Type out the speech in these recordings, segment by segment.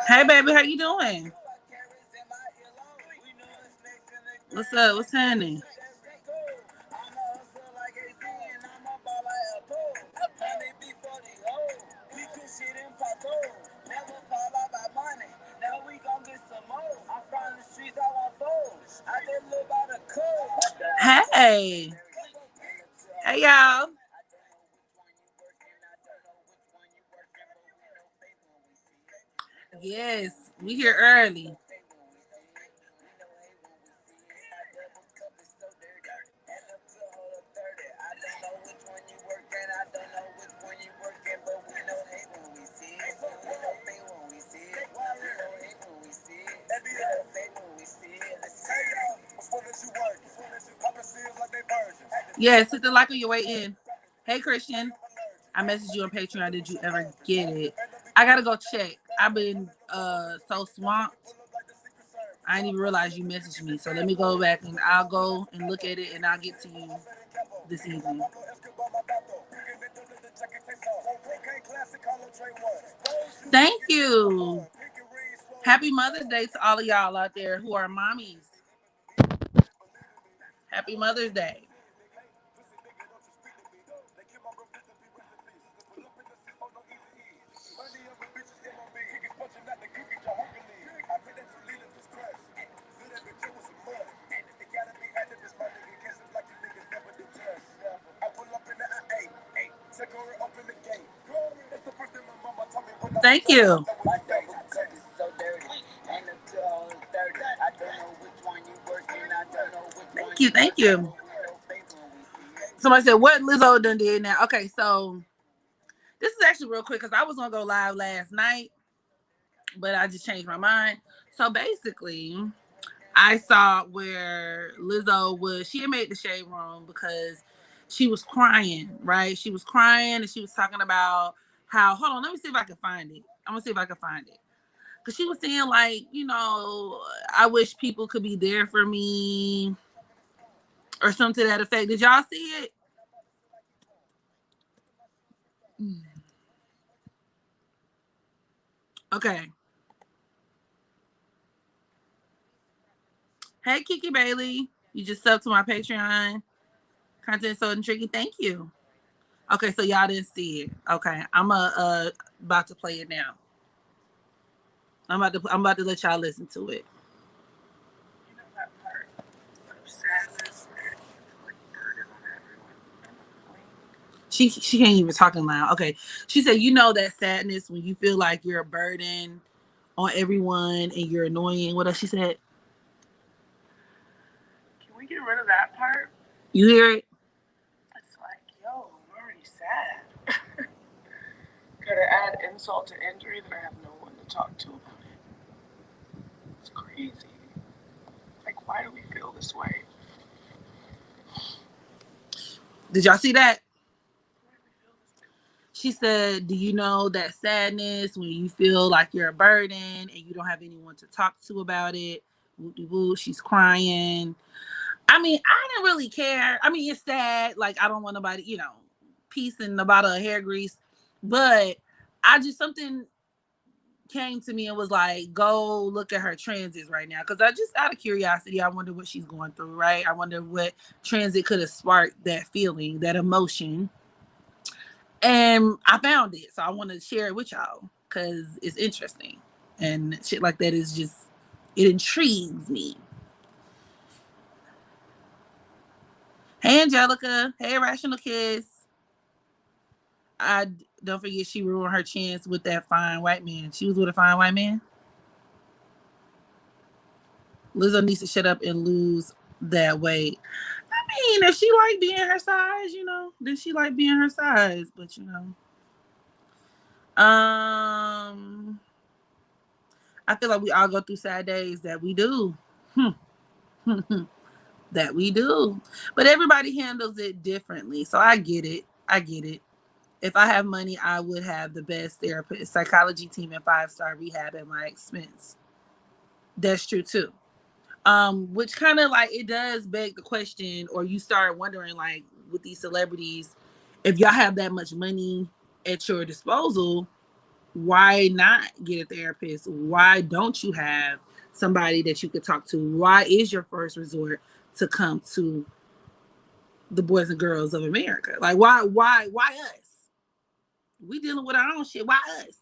Hey, baby, how you doing? What's up? What's happening? Hey. Hey, y'all. Yes, we here early. Yes, hit the like on your way in. Hey, Christian. I messaged you on Patreon. Did you ever get it? I gotta go check. I've been so swamped. I didn't even realize you messaged me. So let me go back and I'll go and look at it and I'll get to you this evening. Thank you. Happy Mother's Day to all of y'all out there who are mommies. Happy Mother's Day. Thank you. Thank you. Thank you. Somebody said, what Lizzo done did now? Okay, so this is actually real quick because I was going to go live last night, but I just changed my mind. So basically, I saw where Lizzo was, she had made the shade room because she was crying, right? She was crying and she was talking about how, hold on, let me see if I can find it. I'm going to see if I can find it. Because she was saying, like, you know, I wish people could be there for me or something to that effect. Did y'all see it? Okay. Hey, Kiki Bailey. You just subbed to my Patreon. Content so intriguing. Thank you. Okay, so y'all didn't see it. Okay, I'm about to play it now. I'm about to let y'all listen to it. You know that part of sadness. She can't even talk loud. Okay, she said, you know that sadness when you feel like you're a burden on everyone and you're annoying. What else she said? Can we get rid of that part? You hear it? It's like, yo, I'm already sad. Could I add insult to injury that I have no one to talk to about it? It's crazy. Like, why do we feel this way? Did y'all see that? She said, do you know that sadness when you feel like you're a burden and you don't have anyone to talk to about it? Woo-de-woo, she's crying. I mean, I didn't really care. I mean, it's sad. Like, I don't want nobody, you know, piecing a bottle of hair grease. But I just, something came to me and was like, go look at her transits right now. Because I just, out of curiosity, I wonder what she's going through, right? I wonder what transit could have sparked that feeling, that emotion. And I found it. So I want to share it with y'all because it's interesting. And shit like that is just, it intrigues me. Hey, Angelica. Hey, Rational Kiss. I don't forget she ruined her chance with that fine white man. She was with a fine white man. Lizzo needs to shut up and lose that weight. I mean, if she like being her size, then she like being her size. But I feel like we all go through sad days that we do. That we do. But everybody handles it differently. So I get it. If I have money, I would have the best therapist, psychology team, and 5-star rehab at my expense. That's true too. Which kind of like it does beg the question, or you start wondering, like with these celebrities, if y'all have that much money at your disposal, why not get a therapist? Why don't you have somebody that you could talk to? Why is your first resort to come to the Boys and Girls of America? Like why us? We dealing with our own shit. Why us?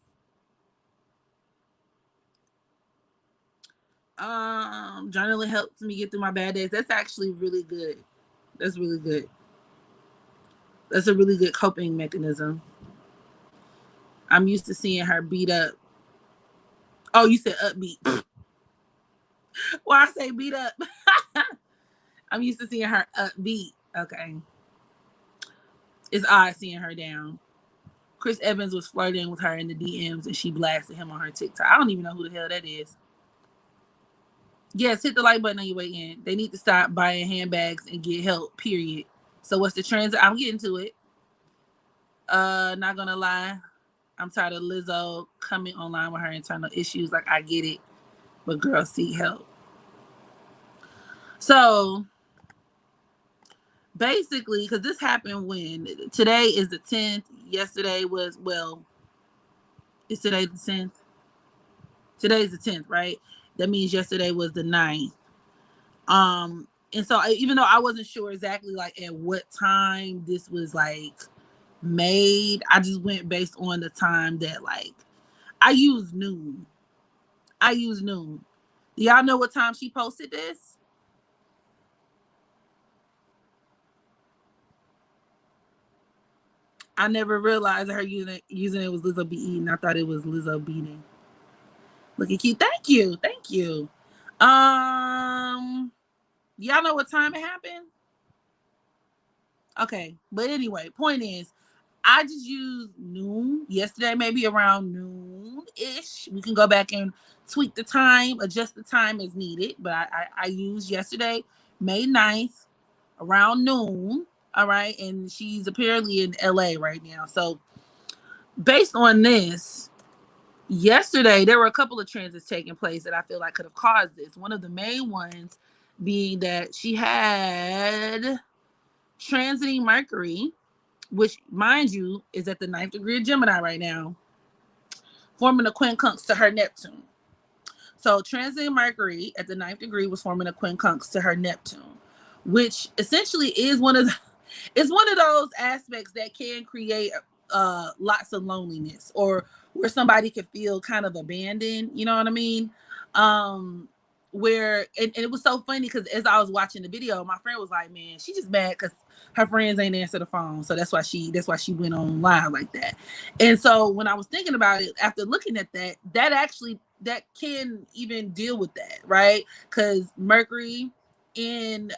Journaling helps me get through my bad days. That's actually really good. That's really good. That's a really good coping mechanism. I'm used to seeing her beat up. Oh, you said upbeat. Why I say beat up? I'm used to seeing her upbeat. Okay. It's odd seeing her down. Chris Evans was flirting with her in the DMs and she blasted him on her TikTok. I don't even know who the hell that is. Yes, hit the like button on your way in. They need to stop buying handbags and get help, period. So what's the trends? I'm getting to it. Not gonna lie. I'm tired of Lizzo coming online with her internal issues. Like, I get it, but girls seek help. So basically, because this happened when today is the 10th. Yesterday was, well, is today the 10th? Today's the 10th, right? That means yesterday was the 9th. And so even though I wasn't sure exactly like at what time this was like made, I just went based on the time that like I use noon. Do y'all know what time she posted this? I never realized her using it was Lizzo be eating. I thought it was Lizzo beating. Look at you. Thank you. Thank you. Y'all know what time it happened? Okay. But anyway, point is, I just used noon yesterday, maybe around noon-ish. We can go back and tweak the time, adjust the time as needed. But I used yesterday, May 9th, around noon. All right. And she's apparently in LA right now. So based on this, yesterday there were a couple of transits taking place that I feel like could have caused this. One of the main ones being that she had transiting Mercury, which, mind you, is at the 9th degree of Gemini right now, forming a quincunx to her Neptune. So transiting Mercury at the 9th degree was forming a quincunx to her Neptune, which essentially is it's one of those aspects that can create lots of loneliness, or where somebody could feel kind of abandoned. You know what I mean? Where and it was so funny because as I was watching the video, my friend was like, "Man, she just mad because her friends ain't answer the phone, so that's why she went on live like that." And so when I was thinking about it, after looking at that can even deal with that, right? Because Mercury in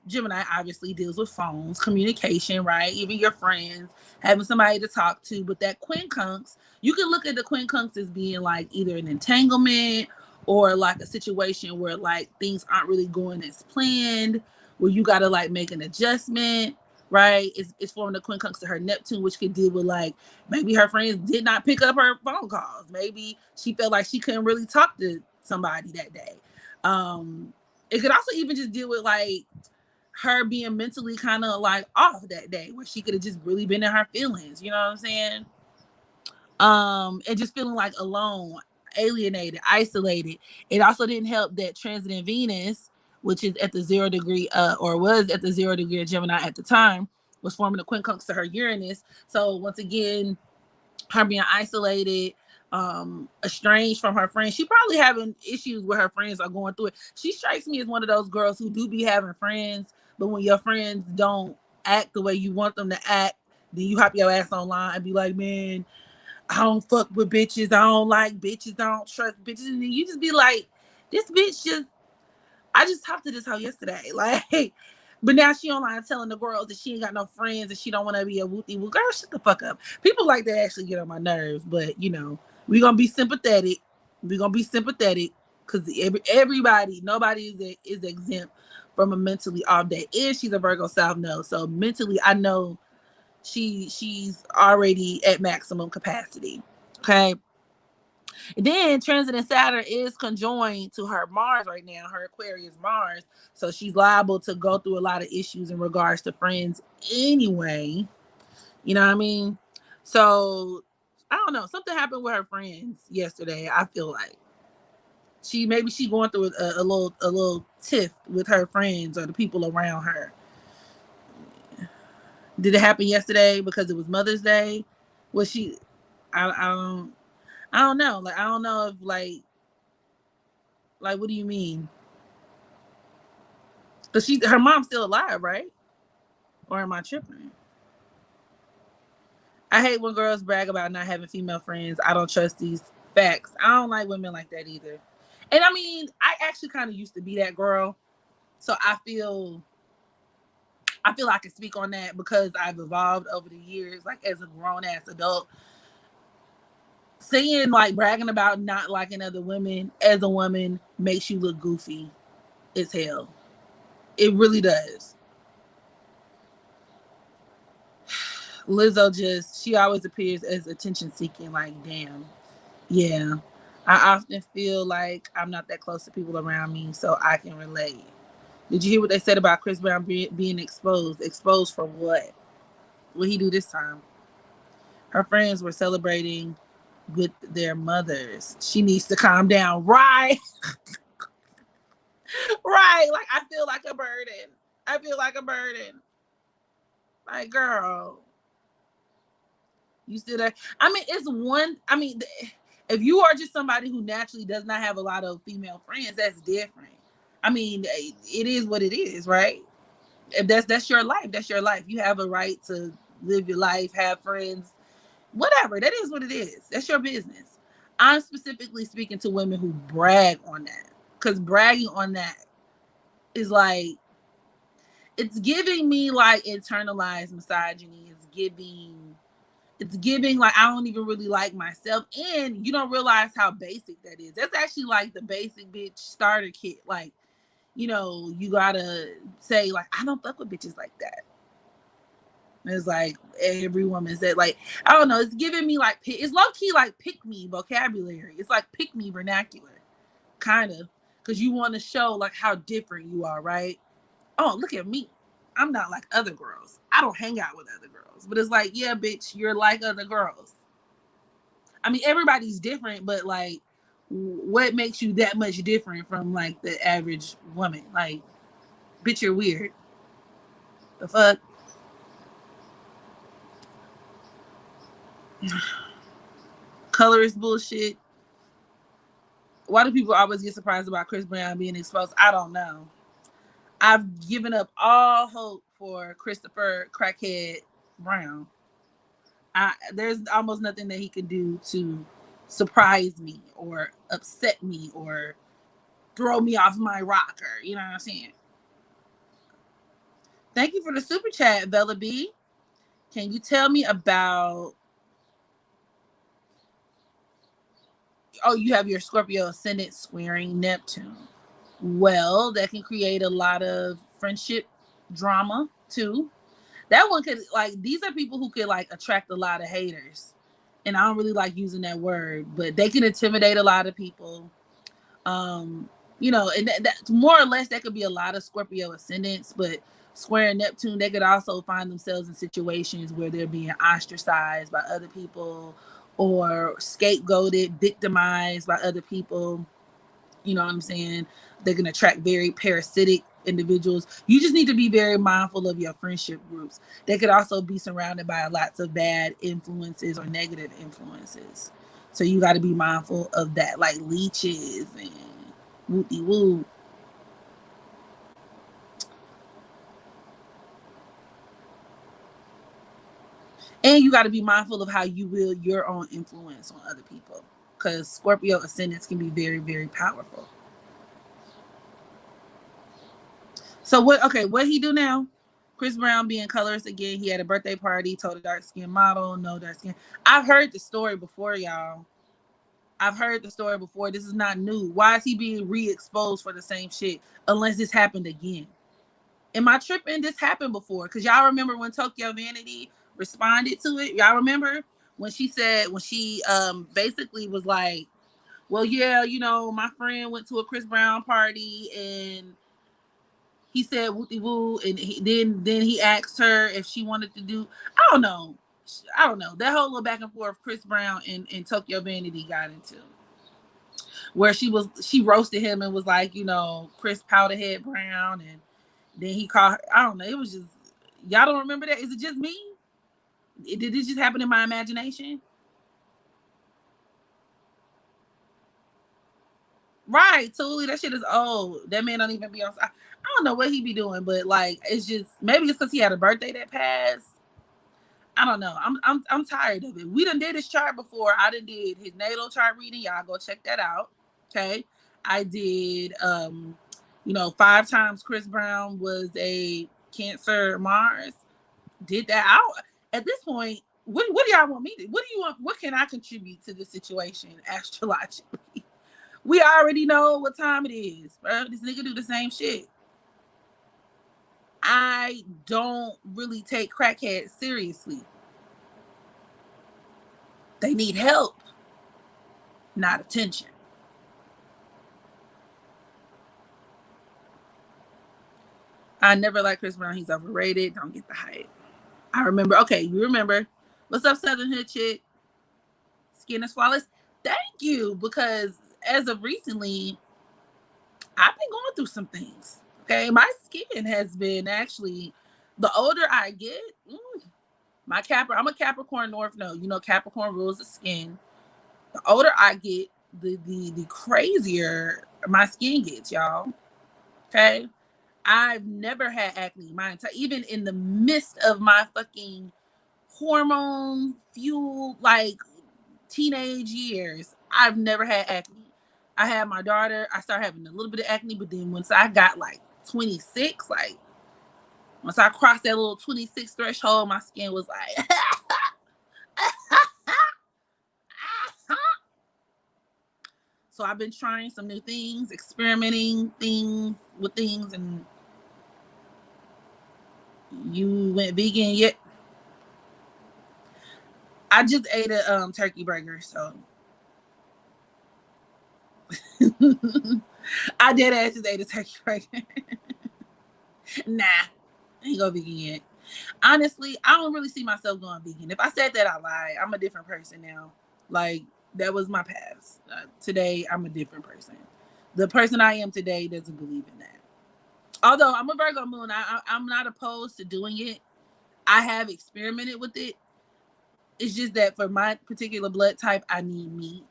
Gemini obviously deals with phones, communication, right? Even your friends, having somebody to talk to. But that quincunx, you can look at the quincunx as being like either an entanglement or like a situation where like things aren't really going as planned, where you got to like make an adjustment, right? It's forming a quincunx to her Neptune, which could deal with like maybe her friends did not pick up her phone calls. Maybe she felt like she couldn't really talk to somebody that day. It could also even just deal with like her being mentally kind of like off that day, where she could have just really been in her feelings. You know what I'm saying? And just feeling like alone, alienated, isolated. It also didn't help that transiting Venus, which is at the 0 degree, or was at the 0 degree of Gemini at the time, was forming a quincunx to her Uranus. So once again, her being isolated, estranged from her friends. She probably having issues with her friends are going through it. She strikes me as one of those girls who do be having friends, but when your friends don't act the way you want them to act, then you hop your ass online and be like, man, I don't fuck with bitches. I don't like bitches. I don't trust bitches. And then you just be like, this bitch just, I just talked to this hoe yesterday. Like, But now she online telling the girls that she ain't got no friends and she don't want to be a wooty woo. Girl, shut the fuck up. People like that actually get on my nerves, but you know, we're gonna be sympathetic. We're gonna be sympathetic because everybody, nobody is exempt from a mentally off day. And she's a Virgo South Node, so mentally, I know she's already at maximum capacity. Okay. And then transiting Saturn is conjoined to her Mars right now, her Aquarius Mars. So she's liable to go through a lot of issues in regards to friends anyway. You know what I mean? So I don't know. Something happened with her friends yesterday. I feel like she going through a little tiff with her friends or the people around her. Did it happen yesterday because it was Mother's Day? Was she? I don't know. Like I don't know if like what do you mean? Cause her mom's still alive, right? Or am I tripping? I hate when girls brag about not having female friends. I don't trust these facts. I don't like women like that either. And I mean, I actually kind of used to be that girl, so I feel I can speak on that because I've evolved over the years, like as a grown ass adult. Saying like bragging about not liking other women as a woman makes you look goofy as hell. It really does. Lizzo she always appears as attention seeking. Like, damn, yeah. I often feel like I'm not that close to people around me, so I can relate. Did you hear what they said about Chris Brown being exposed? Exposed for what? What he do this time? Her friends were celebrating with their mothers. She needs to calm down, right? Right. Like I feel like a burden. I feel like a burden. Like, girl, you still there? I mean, it's one. I mean, if you are just somebody who naturally does not have a lot of female friends, that's different. I mean, it is what it is, right? If that's your life, that's your life. You have a right to live your life, have friends, whatever. That is what it is. That's your business. I'm specifically speaking to women who brag on that, because bragging on that is like it's giving me like internalized misogyny. It's giving like I don't even really like myself, and you don't realize how basic that is. That's actually like the basic bitch starter kit. Like, you gotta say like I don't fuck with bitches like that. It's like every woman said like I don't know. It's giving me like it's low key like pick me vocabulary. It's like pick me vernacular, kind of, because you want to show like how different you are, right? Oh, look at me. I'm not like other girls. I don't hang out with other girls. But it's like, yeah, bitch, you're like other girls. I mean, everybody's different, but like, what makes you that much different from like the average woman? Like, bitch, you're weird. The fuck? Color is bullshit. Why do people always get surprised about Chris Brown being exposed? I don't know. I've given up all hope for Christopher Crackhead Brown. There's almost nothing that he can do to surprise me or upset me or throw me off my rocker. You know what I'm saying? Thank you for the super chat, Bella B. Can you tell me about? Oh, you have your Scorpio ascendant squaring Neptune. Well, that can create a lot of friendship drama too. That one could like these are people who could like attract a lot of haters. And I don't really like using that word, but they can intimidate a lot of people. Um, and that's more or less that could be a lot of Scorpio ascendants, but square Neptune, they could also find themselves in situations where they're being ostracized by other people or scapegoated, victimized by other people. You know what I'm saying? They can attract very parasitic individuals. You just need to be very mindful of your friendship groups. They could also be surrounded by lots of bad influences or negative influences. So you got to be mindful of that, like leeches and wooty woo. And you got to be mindful of how you wield your own influence on other people. Because Scorpio ascendants can be very, very powerful. So what? Okay, what he do now? Chris Brown being colorist again. He had a birthday party. Told a dark skin model, no dark skin. I've heard the story before, y'all. I've heard the story before. This is not new. Why is he being re-exposed for the same shit? Unless this happened again. Am I tripping? This happened before. Because y'all remember when Tokyo Vanity responded to it? Y'all remember when she said, when she basically was like, well, yeah, you know, my friend went to a Chris Brown party and he said wooty woo, and then he asked her if she wanted to do. I don't know. That whole little back and forth Chris Brown and Tokyo Vanity got into, where she roasted him and was like, you know, Chris Powderhead Brown, and then he called her, I don't know. It was just, y'all don't remember that? Is it just me? Did this just happen in my imagination? Right, totally. That shit is old. That man don't even be on. I don't know what he be doing, but like, it's just maybe it's because he had a birthday that passed. I don't know. I'm tired of it. We done did his chart before. I done did his natal chart reading. Y'all go check that out. Okay. I did you know, 5 times Chris Brown was a Cancer Mars. Did that out. At this point, what do y'all want me to, what do you want, what can I contribute to this situation astrologically? We already know what time it is, bro. This nigga do the same shit. I don't really take crackheads seriously. They need help, not attention. I never liked Chris Brown. He's overrated. Don't get the hype. I remember. Okay, you remember. What's up, Southern Hood chick? Skin is flawless. Thank you, because as of recently, I've been going through some things. Okay, my skin has been actually. The older I get, my I'm a Capricorn North Node. You know, Capricorn rules the skin. The older I get, the crazier my skin gets, y'all. Okay, I've never had acne. My entire, even in the midst of my fucking hormone fueled like teenage years, I've never had acne. I had my daughter. I started having a little bit of acne, but then once I got like 26, like once I crossed that little 26 threshold, my skin was like. So I've been trying some new things, experimenting things with things, and you went vegan yet? I just ate a turkey burger, so I did just ate a turkey burger. Nah, I ain't go vegan yet. Honestly, I don't really see myself going vegan. If I said that, I lied. I'm a different person now. Like, that was my past. Today, I'm a different person. The person I am today doesn't believe in that. Although I'm a Virgo moon, I'm not opposed to doing it. I have experimented with it. It's just that for my particular blood type, I need meat.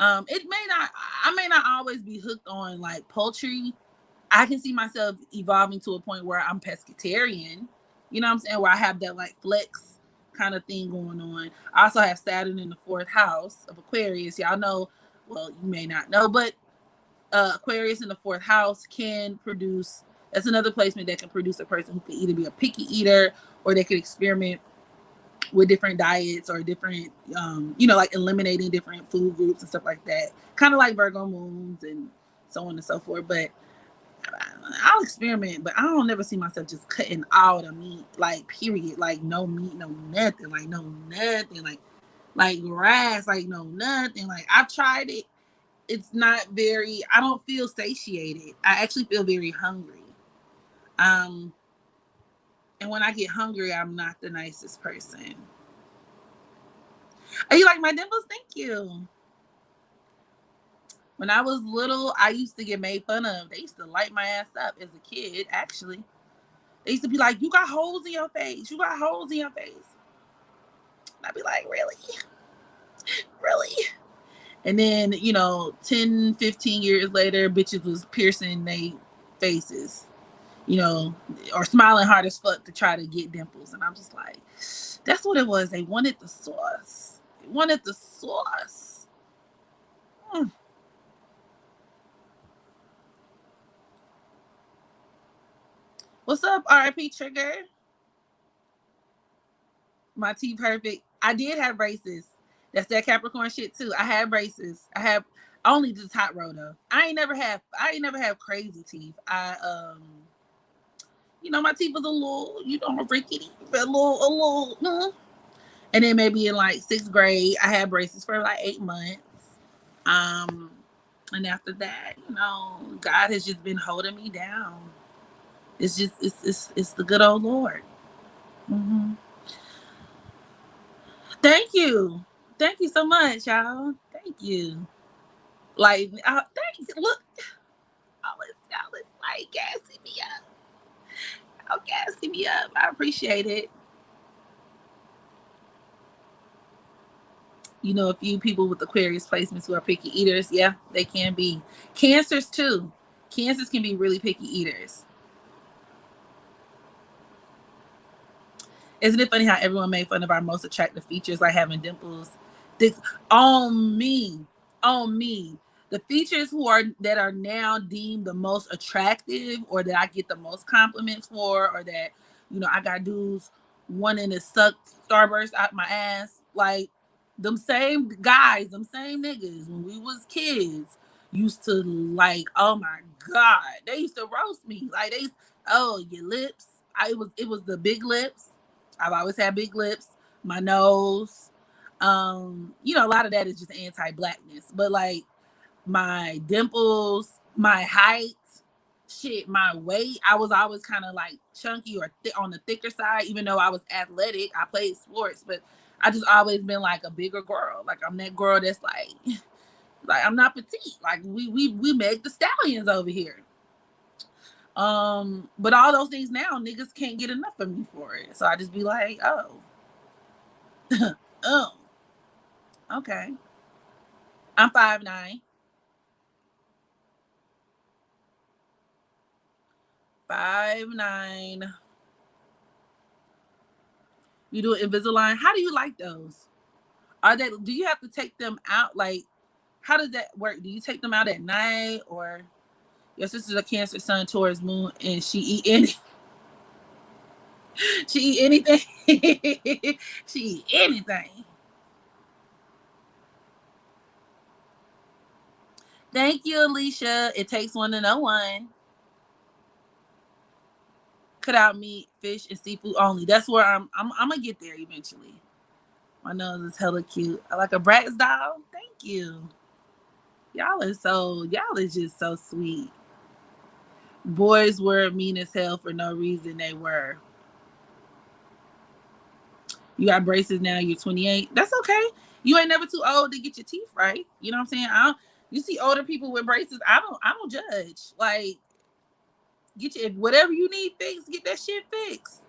It may not, I may not always be hooked on like poultry. I can see myself evolving to a point where I'm pescatarian. You know what I'm saying? Where I have that like flex kind of thing going on. I also have Saturn in the 4th house of Aquarius. Y'all know, well, you may not know, but Aquarius in the 4th house can produce. That's another placement that can produce a person who could either be a picky eater or they could experiment with different diets or different, you know, like eliminating different food groups and stuff like that. Kind of like Virgo moons and so on and so forth. But I'll experiment, but I don't never see myself just cutting all the meat, like period, like no meat, no nothing, like no nothing, like grass, like no nothing. Like I've tried it. It's not very. I don't feel satiated. I actually feel very hungry. Um, and when I get hungry, I'm not the nicest person. Are you like my dimples? Thank you. When I was little, I used to get made fun of. They used to light my ass up as a kid, actually. They used to be like, you got holes in your face. You got holes in your face. And I'd be like, really? Really? And then, you know, 10, 15 years later, bitches was piercing their faces, you know, or smiling hard as fuck to try to get dimples. And I'm just like, that's what it was. They wanted the sauce. They wanted the sauce. Mm. What's up, RIP Trigger? My teeth perfect. I did have braces. That's that Capricorn shit too. I had braces. I have only the top row though. I ain't never have crazy teeth. My teeth was a little, rickety, a little. And then maybe in like sixth grade, I had braces for like 8 months. Um, and after that, God has just been holding me down. It's just it's the good old Lord. hmm Thank you so much, y'all. Thank you. Like, thank you. Look, y'all is like gassing me up. Y'all gassing me up. I appreciate it. A few people with Aquarius placements who are picky eaters. Yeah, they can be. Cancers too. Cancers can be really picky eaters. Isn't it funny how everyone made fun of our most attractive features, like having dimples? This on me, on me. The features that are now deemed the most attractive, or that I get the most compliments for, or that I got dudes wanting to suck starburst out my ass. Like them same guys, them same niggas when we was kids used to like. Oh my god, they used to roast me. Like oh, your lips. It was the big lips. I've always had big lips, my nose. A lot of that is just anti-blackness. But like my dimples, my height, shit, my weight, I was always kind of like chunky or on the thicker side, even though I was athletic. I played sports, but I just always been like a bigger girl. Like I'm that girl that's like I'm not petite. Like we make the stallions over here. But all those things now, niggas can't get enough of me for it. So I just be like, oh, oh, okay. I'm 5'9". 5'9". You do Invisalign. How do you like those? Do you have to take them out? Like, how does that work? Do you take them out at night, or your sister's a Cancer Sun Taurus Moon and she eat she eat anything? She eat anything. Thank you, Alicia. It takes one to know one. Cut out meat, fish, and seafood only. That's where I'm gonna get there eventually. My nose is hella cute. I like a Bratz doll. Thank you. Y'all is just so sweet. Boys were mean as hell for no reason. They were. You got braces now. You're 28. That's okay. You ain't never too old to get your teeth right. You know what I'm saying? You see older people with braces. I don't judge. Like, get you whatever you need fixed. Get that shit fixed.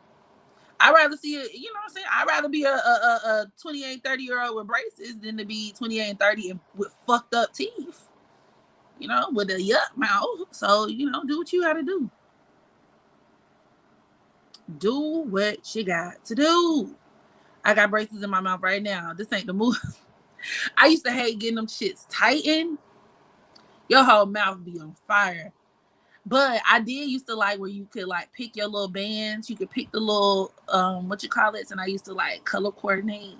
I'd rather see it. You know what I'm saying? I'd rather be a 28, 30-year-old with braces than to be 28 and 30 and with fucked up teeth. With a yuck mouth. So do what you got to do. Do what you got to do. I got braces in my mouth right now. This ain't the move. I used to hate getting them shits tightened. Your whole mouth be on fire. But I did used to like where you could like pick your little bands. You could pick the little what you call it. And I used to like color coordinate,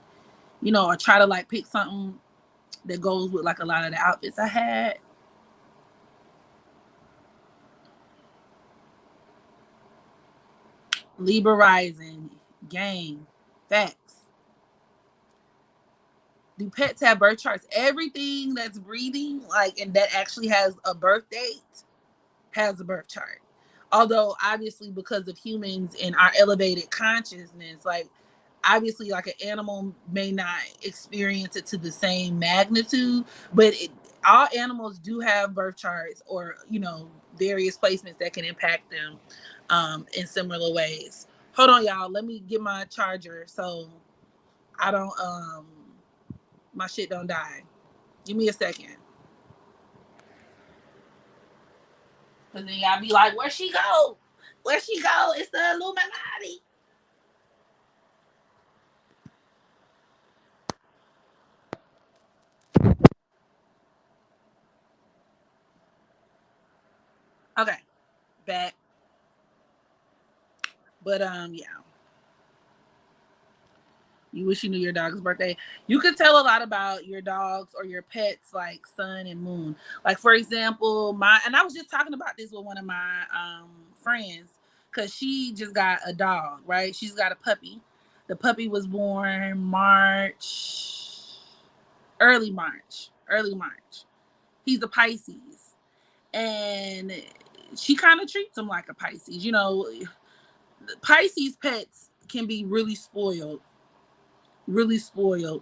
or try to like pick something that goes with like a lot of the outfits I had. Libra rising, gang, facts. Do pets have birth charts? Everything that's breathing, like, and that actually has a birth date, has a birth chart. Although, obviously, because of humans and our elevated consciousness, like, obviously, like an animal may not experience it to the same magnitude, but all animals do have birth charts or, various placements that can impact them in similar ways. Hold on, y'all. Let me get my charger so I don't, my shit don't die. Give me a second. Cause then y'all be like, where she go? Where she go? It's the Illuminati. Okay, back. But yeah. You wish you knew your dog's birthday. You could tell a lot about your dogs or your pets, like sun and moon. Like for example, and I was just talking about this with one of my friends because she just got a dog, right? She's got a puppy. The puppy was born early March. He's a Pisces, and she kind of treats him like a Pisces. You know, Pisces pets can be really spoiled. Really spoiled.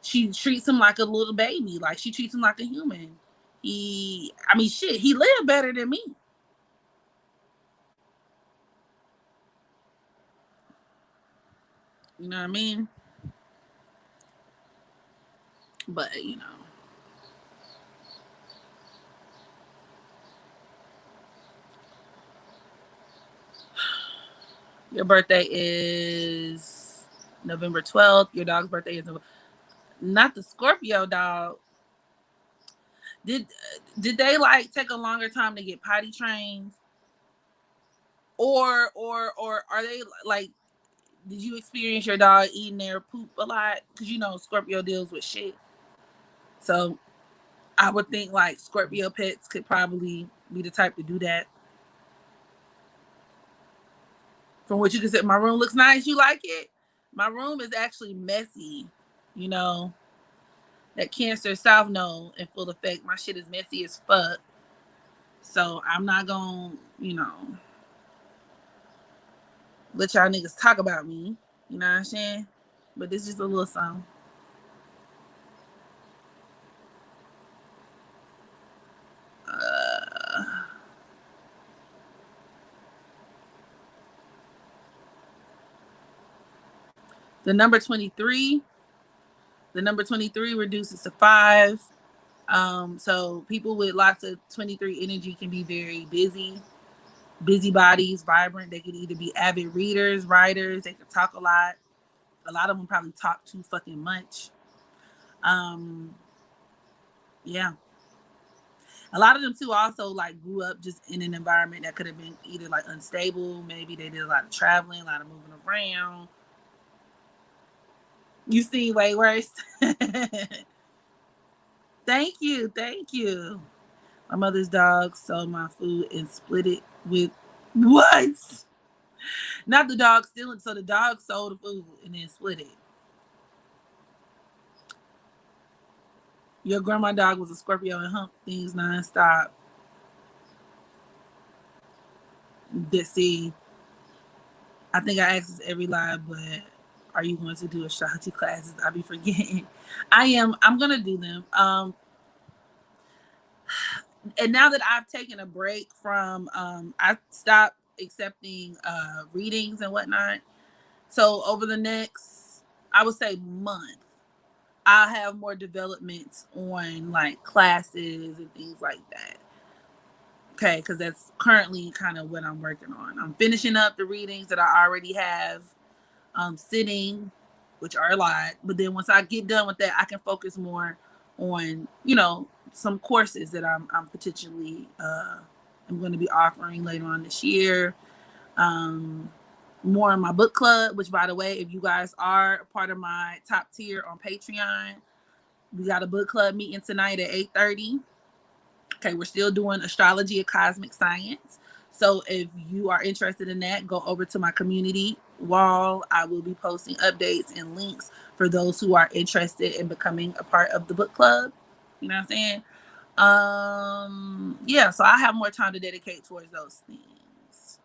She treats him like a little baby. Like she treats him like a human. Shit, he lived better than me. You know what I mean? But, your birthday is November 12th. Your dog's birthday is not the Scorpio dog. Did did they like take a longer time to get potty trained? Or are they like, did you experience your dog eating their poop a lot? Because Scorpio deals with shit. So I would think like Scorpio pets could probably be the type to do that. From what you can say, my room looks nice. You like it? My room is actually messy. You know, that Cancer South Node in full effect. My shit is messy as fuck. So I'm not gonna, let y'all niggas talk about me. You know what I'm saying? But this is just a little song. Uh, the number 23, the number 23 reduces to 5. So people with lots of 23 energy can be very busybodies, vibrant. They could either be avid readers, writers. They could talk a lot. A lot of them probably talk too fucking much. Um, yeah. A lot of them too also like grew up just in an environment that could have been either like unstable. Maybe they did a lot of traveling, a lot of moving around. You see way worse. Thank you, thank you. My mother's dog stole my food and split it with what? Not the dog stealing. So the dog sold the food and then split it. Your grandma dog was a Scorpio and humped things nonstop. That see, I think I asked this every live, but are you going to do astrology classes? I be forgetting. I am. I'm gonna do them. And now that I've taken a break from, I stopped accepting readings and whatnot. So over the next, I would say month, I'll have more developments on like classes and things like that. Okay, because that's currently kind of what I'm working on. I'm finishing up the readings that I already have sitting, which are a lot. But then once I get done with that, I can focus more on, some courses that I'm potentially I'm going to be offering later on this year. Um, More in my book club, which by the way, if you guys are a part of my top tier on Patreon, we got a book club meeting tonight at 8:30. Okay, we're still doing astrology and cosmic science. So if you are interested in that, go over to my community wall. I will be posting updates and links for those who are interested in becoming a part of the book club. You know what I'm saying? Yeah, so I have more time to dedicate towards those things.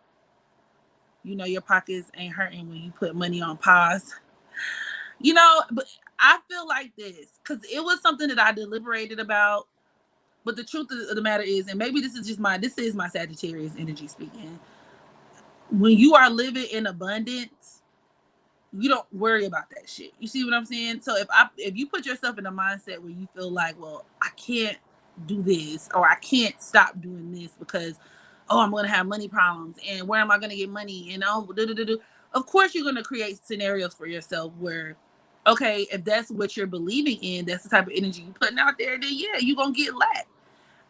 Your pockets ain't hurting when you put money on pause. But I feel like this because it was something that I deliberated about. But the truth of the matter is, and maybe this is my Sagittarius energy speaking. When you are living in abundance, you don't worry about that shit. You see what I'm saying? So if you put yourself in a mindset where you feel like, well, I can't do this or I can't stop doing this because I'm gonna have money problems and where am I gonna get money and of course you're gonna create scenarios for yourself where okay, if that's what you're believing in, that's the type of energy you're putting out there, then yeah, you're gonna get lack.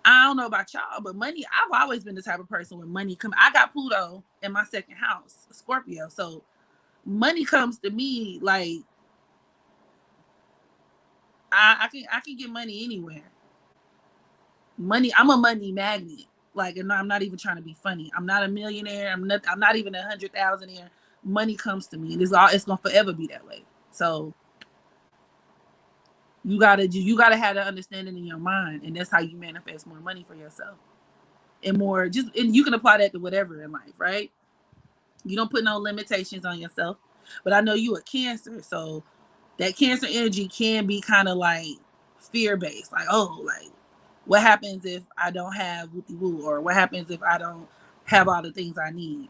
I don't know about y'all, but money, I've always been the type of person when money come. I got Pluto in my second house, Scorpio. So money comes to me like I can get money anywhere. Money, I'm a money magnet. Like, and I'm not even trying to be funny. I'm not a millionaire. I'm not even 100,000-aire. Money comes to me, and it's gonna forever be that way. So you gotta have the understanding in your mind, and that's how you manifest more money for yourself. And more just, and you can apply that to whatever in life, right? You don't put no limitations on yourself. But I know you a Cancer, so that Cancer energy can be kind of like fear based, like, oh, like what happens if I don't have woo woo, or what happens if I don't have all the things I need.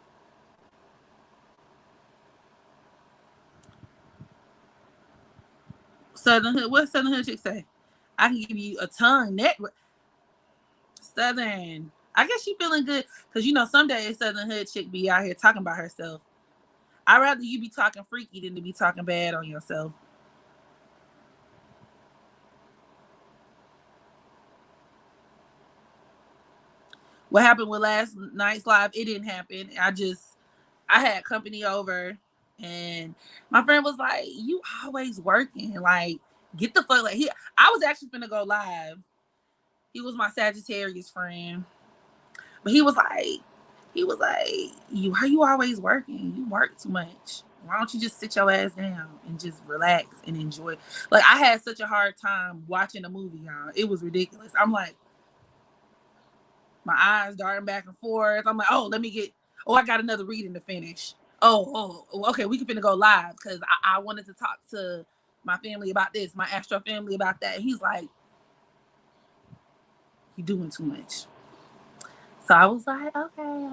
Southern Hood, what Southern Hood chick say? I can give you a tongue network. Southern, I guess she feeling good because some days Southern Hood chick be out here talking about herself. I'd rather you be talking freaky than to be talking bad on yourself. What happened with last night's live? It didn't happen. I had company over, and my friend was like, "You always working? Like, get the fuck like he." I was actually gonna go live. He was my Sagittarius friend, but he was like, "You, how you always working? You work too much. Why don't you just sit your ass down and just relax and enjoy?" Like, I had such a hard time watching a movie, y'all. It was ridiculous. I'm like, my eyes darting back and forth. I'm like, oh, let me get. Oh, I got another reading to finish. Okay, we can finna go live because I wanted to talk to my family about this, my Astro family about that. He's like, you doing too much. So I was like, okay,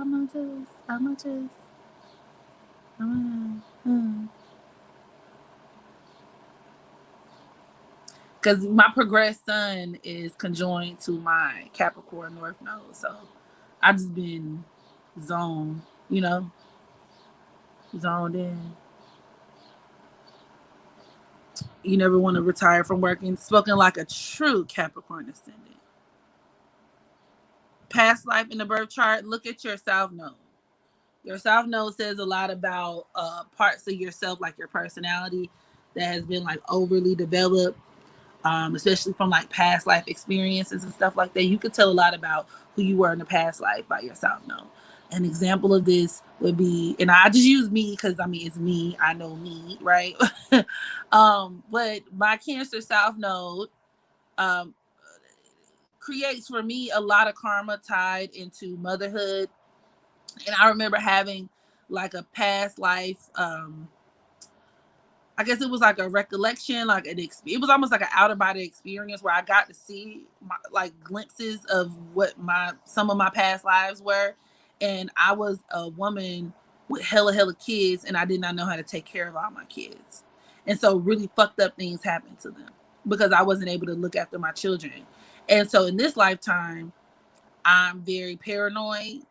because my progressed sun is conjoined to my Capricorn North Node, so I just been zoned, zoned in. You never want to retire from working. Spoken like a true Capricorn ascendant. Past life in the birth chart, look at your South Node. Your South Node says a lot about parts of yourself, like your personality, that has been like overly developed, especially from like past life experiences and stuff like that. You could tell a lot about who you were in the past life by your South Node. An example of this would be, and I just use me because I mean it's me. I know me, right? But my Cancer South Node um, creates for me a lot of karma tied into motherhood. And I remember having like a past life, I guess it was like a recollection, like it was almost like an out of body experience where I got to see like glimpses of what some of my past lives were. And I was a woman with hella kids, and I did not know how to take care of all my kids. And so really fucked up things happened to them because I wasn't able to look after my children. And so in this lifetime, I'm very paranoid,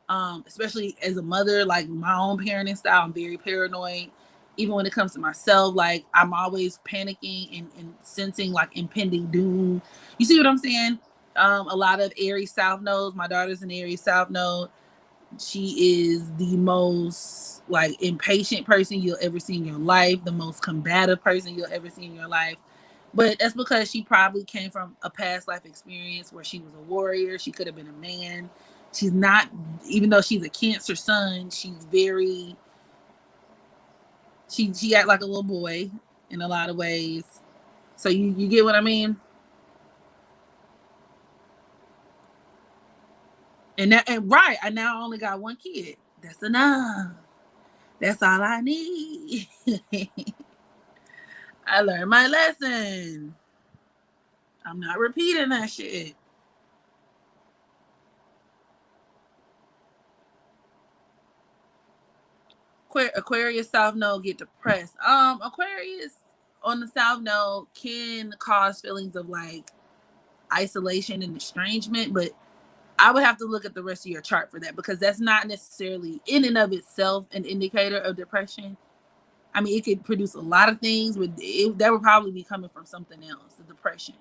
especially as a mother, like my own parenting style. I'm very paranoid. Even when it comes to myself, like I'm always panicking and sensing like impending doom. You see what I'm saying? A lot of Aries South nodes. My daughter's an Aries South node. She is the most like impatient person you'll ever see in your life, the most combative person you'll ever see in your life. But that's because she probably came from a past life experience where she was a warrior. She could have been a man. She's not, even though she's a Cancer sun, she's very, she act like a little boy in a lot of ways. So you get what I mean? And right, I now only got one kid. That's enough. That's all I need. I learned my lesson. I'm not repeating that shit. Aquarius South Node get depressed. Aquarius on the South Node can cause feelings of like isolation and estrangement, but I would have to look at the rest of your chart for that because that's not necessarily in and of itself an indicator of depression. I mean, it could produce a lot of things, but that would probably be coming from something else, the depression.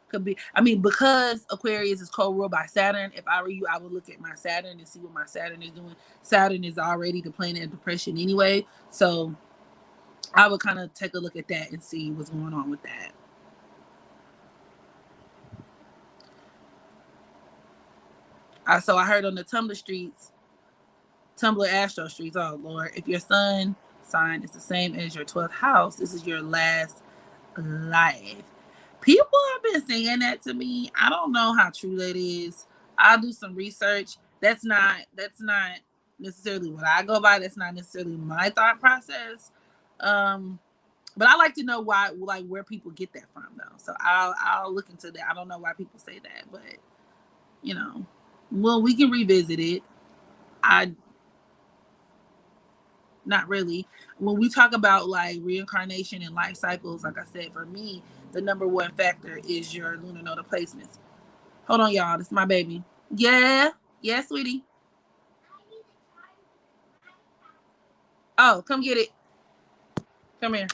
Could be. I mean, because Aquarius is co-ruled by Saturn. If I were you, I would look at my Saturn and see what my Saturn is doing. Saturn is already the planet of depression anyway, so I would kind of take a look at that and see what's going on with that. So I heard on the Tumblr streets, Tumblr Astro streets. Oh Lord, if your sun sign is the same as your 12th house, this is your last life. People have been saying that to me. I don't know how true that is. I'll do some research. That's not necessarily what I go by. That's not necessarily my thought process. But I like to know why, like where people get that from though. So I'll look into that. I don't know why people say that, but you know, well, we can revisit it. I Not really. When we talk about like reincarnation and life cycles, like I said, for me, the number one factor is your lunar nodal placements. Hold on, y'all. This is my baby. Yeah. Yeah, sweetie. Oh, come get it. Come here.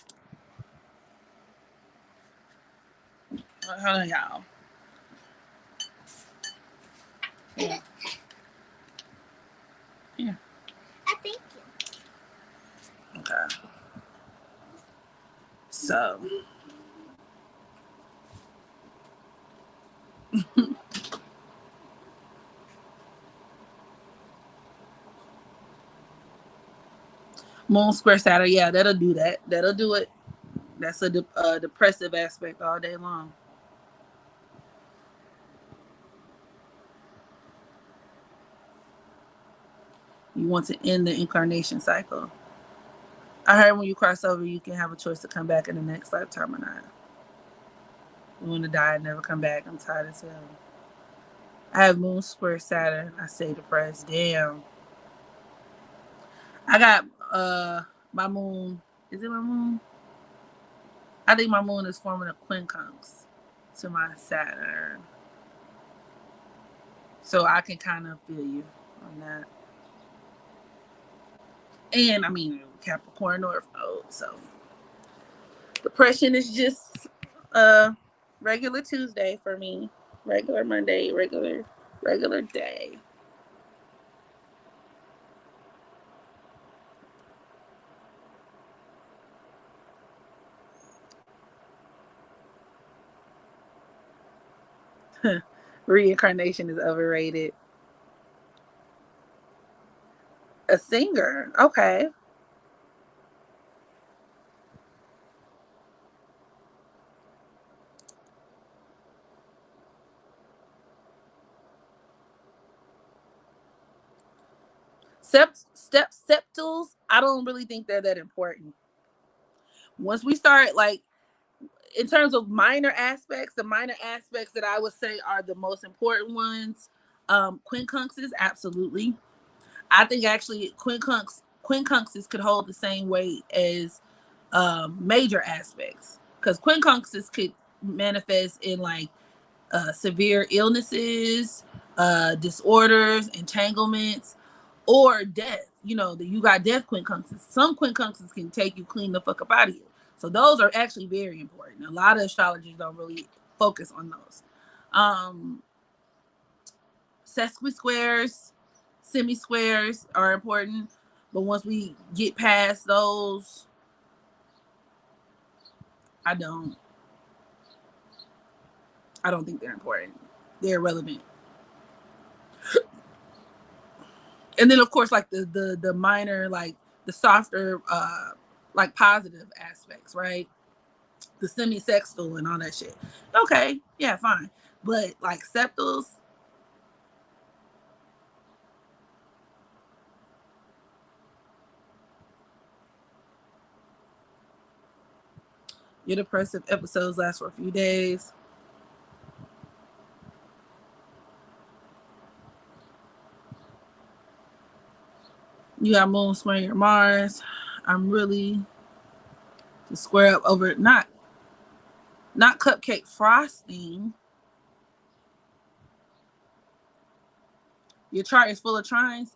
Hold on, y'all. Yeah. Yeah. Thank you. Okay. So. Moon square Saturn. Yeah, that'll do that. That'll do it. That's a depressive aspect all day long. You want to end the incarnation cycle. I heard when you cross over, you can have a choice to come back in the next lifetime or not. You want to die and never come back. I'm tired as hell. I have Moon square Saturn. I stay depressed. Damn. I got my moon. Is it my moon? I think my moon is forming a quincunx to my Saturn. So I can kind of feel you on that. And I mean Capricorn North Node. So depression is just regular Tuesday for me. Regular Monday, regular day. Reincarnation is overrated. A singer. Okay. Septals, I don't really think they're that important. Once we start like in terms of minor aspects, the minor aspects that I would say are the most important ones, quincunxes, absolutely. I think actually quincunxes could hold the same weight as major aspects because quincunxes could manifest in like severe illnesses, disorders, entanglements, or death. You know, that you got death quincunxes. Some quincunxes can take you clean the fuck up out of you. So those are actually very important. A lot of astrologers don't really focus on those. Um, Sesqui-squares, semi-squares are important, but once we get past those, I don't. I don't think they're important. They're irrelevant. And then of course like the minor, like the softer like positive aspects, right? The semi-sextile and all that shit. Okay, yeah, fine. But like septals, your depressive episodes last for a few days. You got moon square your Mars. I'm really to square up over not cupcake frosting. Your chart is full of trines.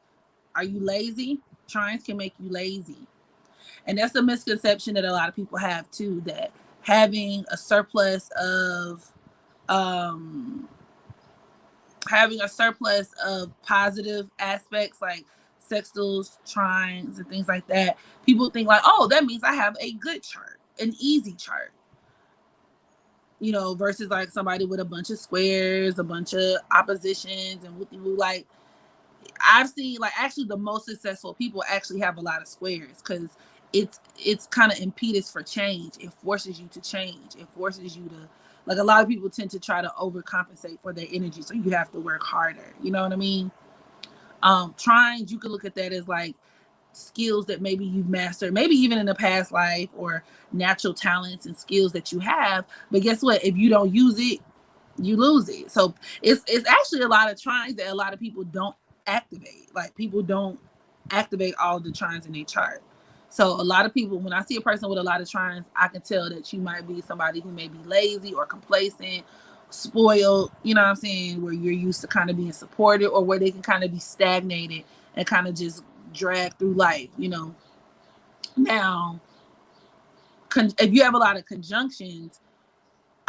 Are you lazy? Trines can make you lazy. And that's a misconception that a lot of people have too, that having a surplus of Having a surplus of positive aspects like sextiles, trines, and things like that. People think like, oh, that means I have a good chart, an easy chart. You know, versus like somebody with a bunch of squares, a bunch of oppositions, and like I've seen like actually the most successful people actually have a lot of squares because it's kind of impetus for change. It forces you to change. It forces you to like a lot of people tend to try to overcompensate for their energy, so you have to work harder. You know what I mean? Trines, you could look at that as like skills that maybe you've mastered, maybe even in a past life, or natural talents and skills that you have. But guess what? If you don't use it, you lose it. So it's actually a lot of trines that a lot of people don't activate. Like people don't activate all the trines in their chart. So a lot of people, when I see a person with a lot of trines, I can tell that you might be somebody who may be lazy or complacent, spoiled, you know what I'm saying, where you're used to kind of being supported, or where they can kind of be stagnated and kind of just drag through life, you know. Now, if you have a lot of conjunctions,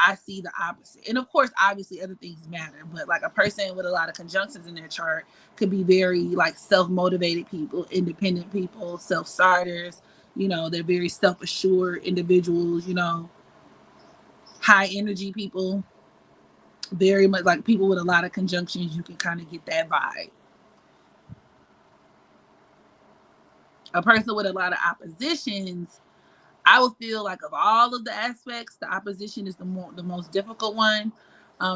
I see the opposite. And of course, obviously other things matter, but like a person with a lot of conjunctions in their chart could be very like self-motivated people, independent people, self-starters, you know, they're very self-assured individuals, you know, high energy people, very much like people with a lot of conjunctions, you can kind of get that vibe. A person with a lot of oppositions, I would feel like of all of the aspects, the opposition is the most difficult one,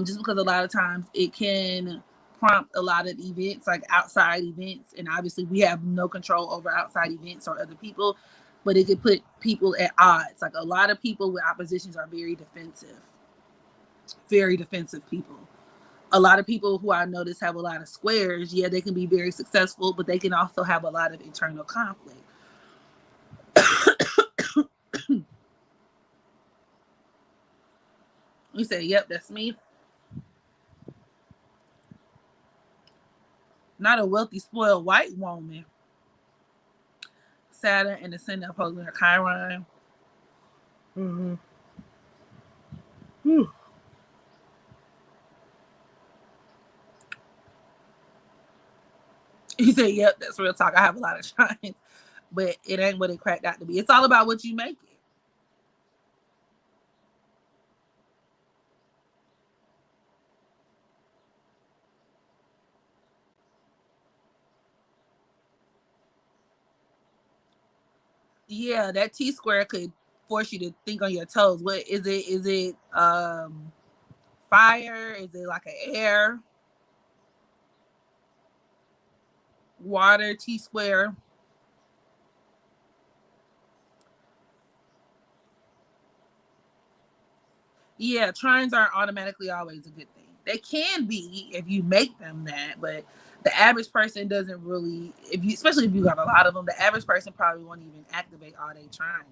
just because a lot of times it can prompt a lot of events, like outside events, and obviously we have no control over outside events or other people, but it could put people at odds. Like a lot of people with oppositions are very defensive people. A lot of people who I notice have a lot of squares, yeah, they can be very successful, but they can also have a lot of internal conflict. You say, yep, that's me. Not a wealthy, spoiled white woman. Saturn and the Ascendant opposing her Chiron. Mm-hmm. He said, yep, that's real talk. I have a lot of shines, but it ain't what it cracked out to be. It's all about what you make it. Yeah, that T square could force you to think on your toes. What is it? Is it fire? Is it like an air, water, T square? Yeah, trines aren't automatically always a good thing. They can be if you make them that, but the average person doesn't really. If you, especially if you got a lot of them, the average person probably won't even activate all their trines.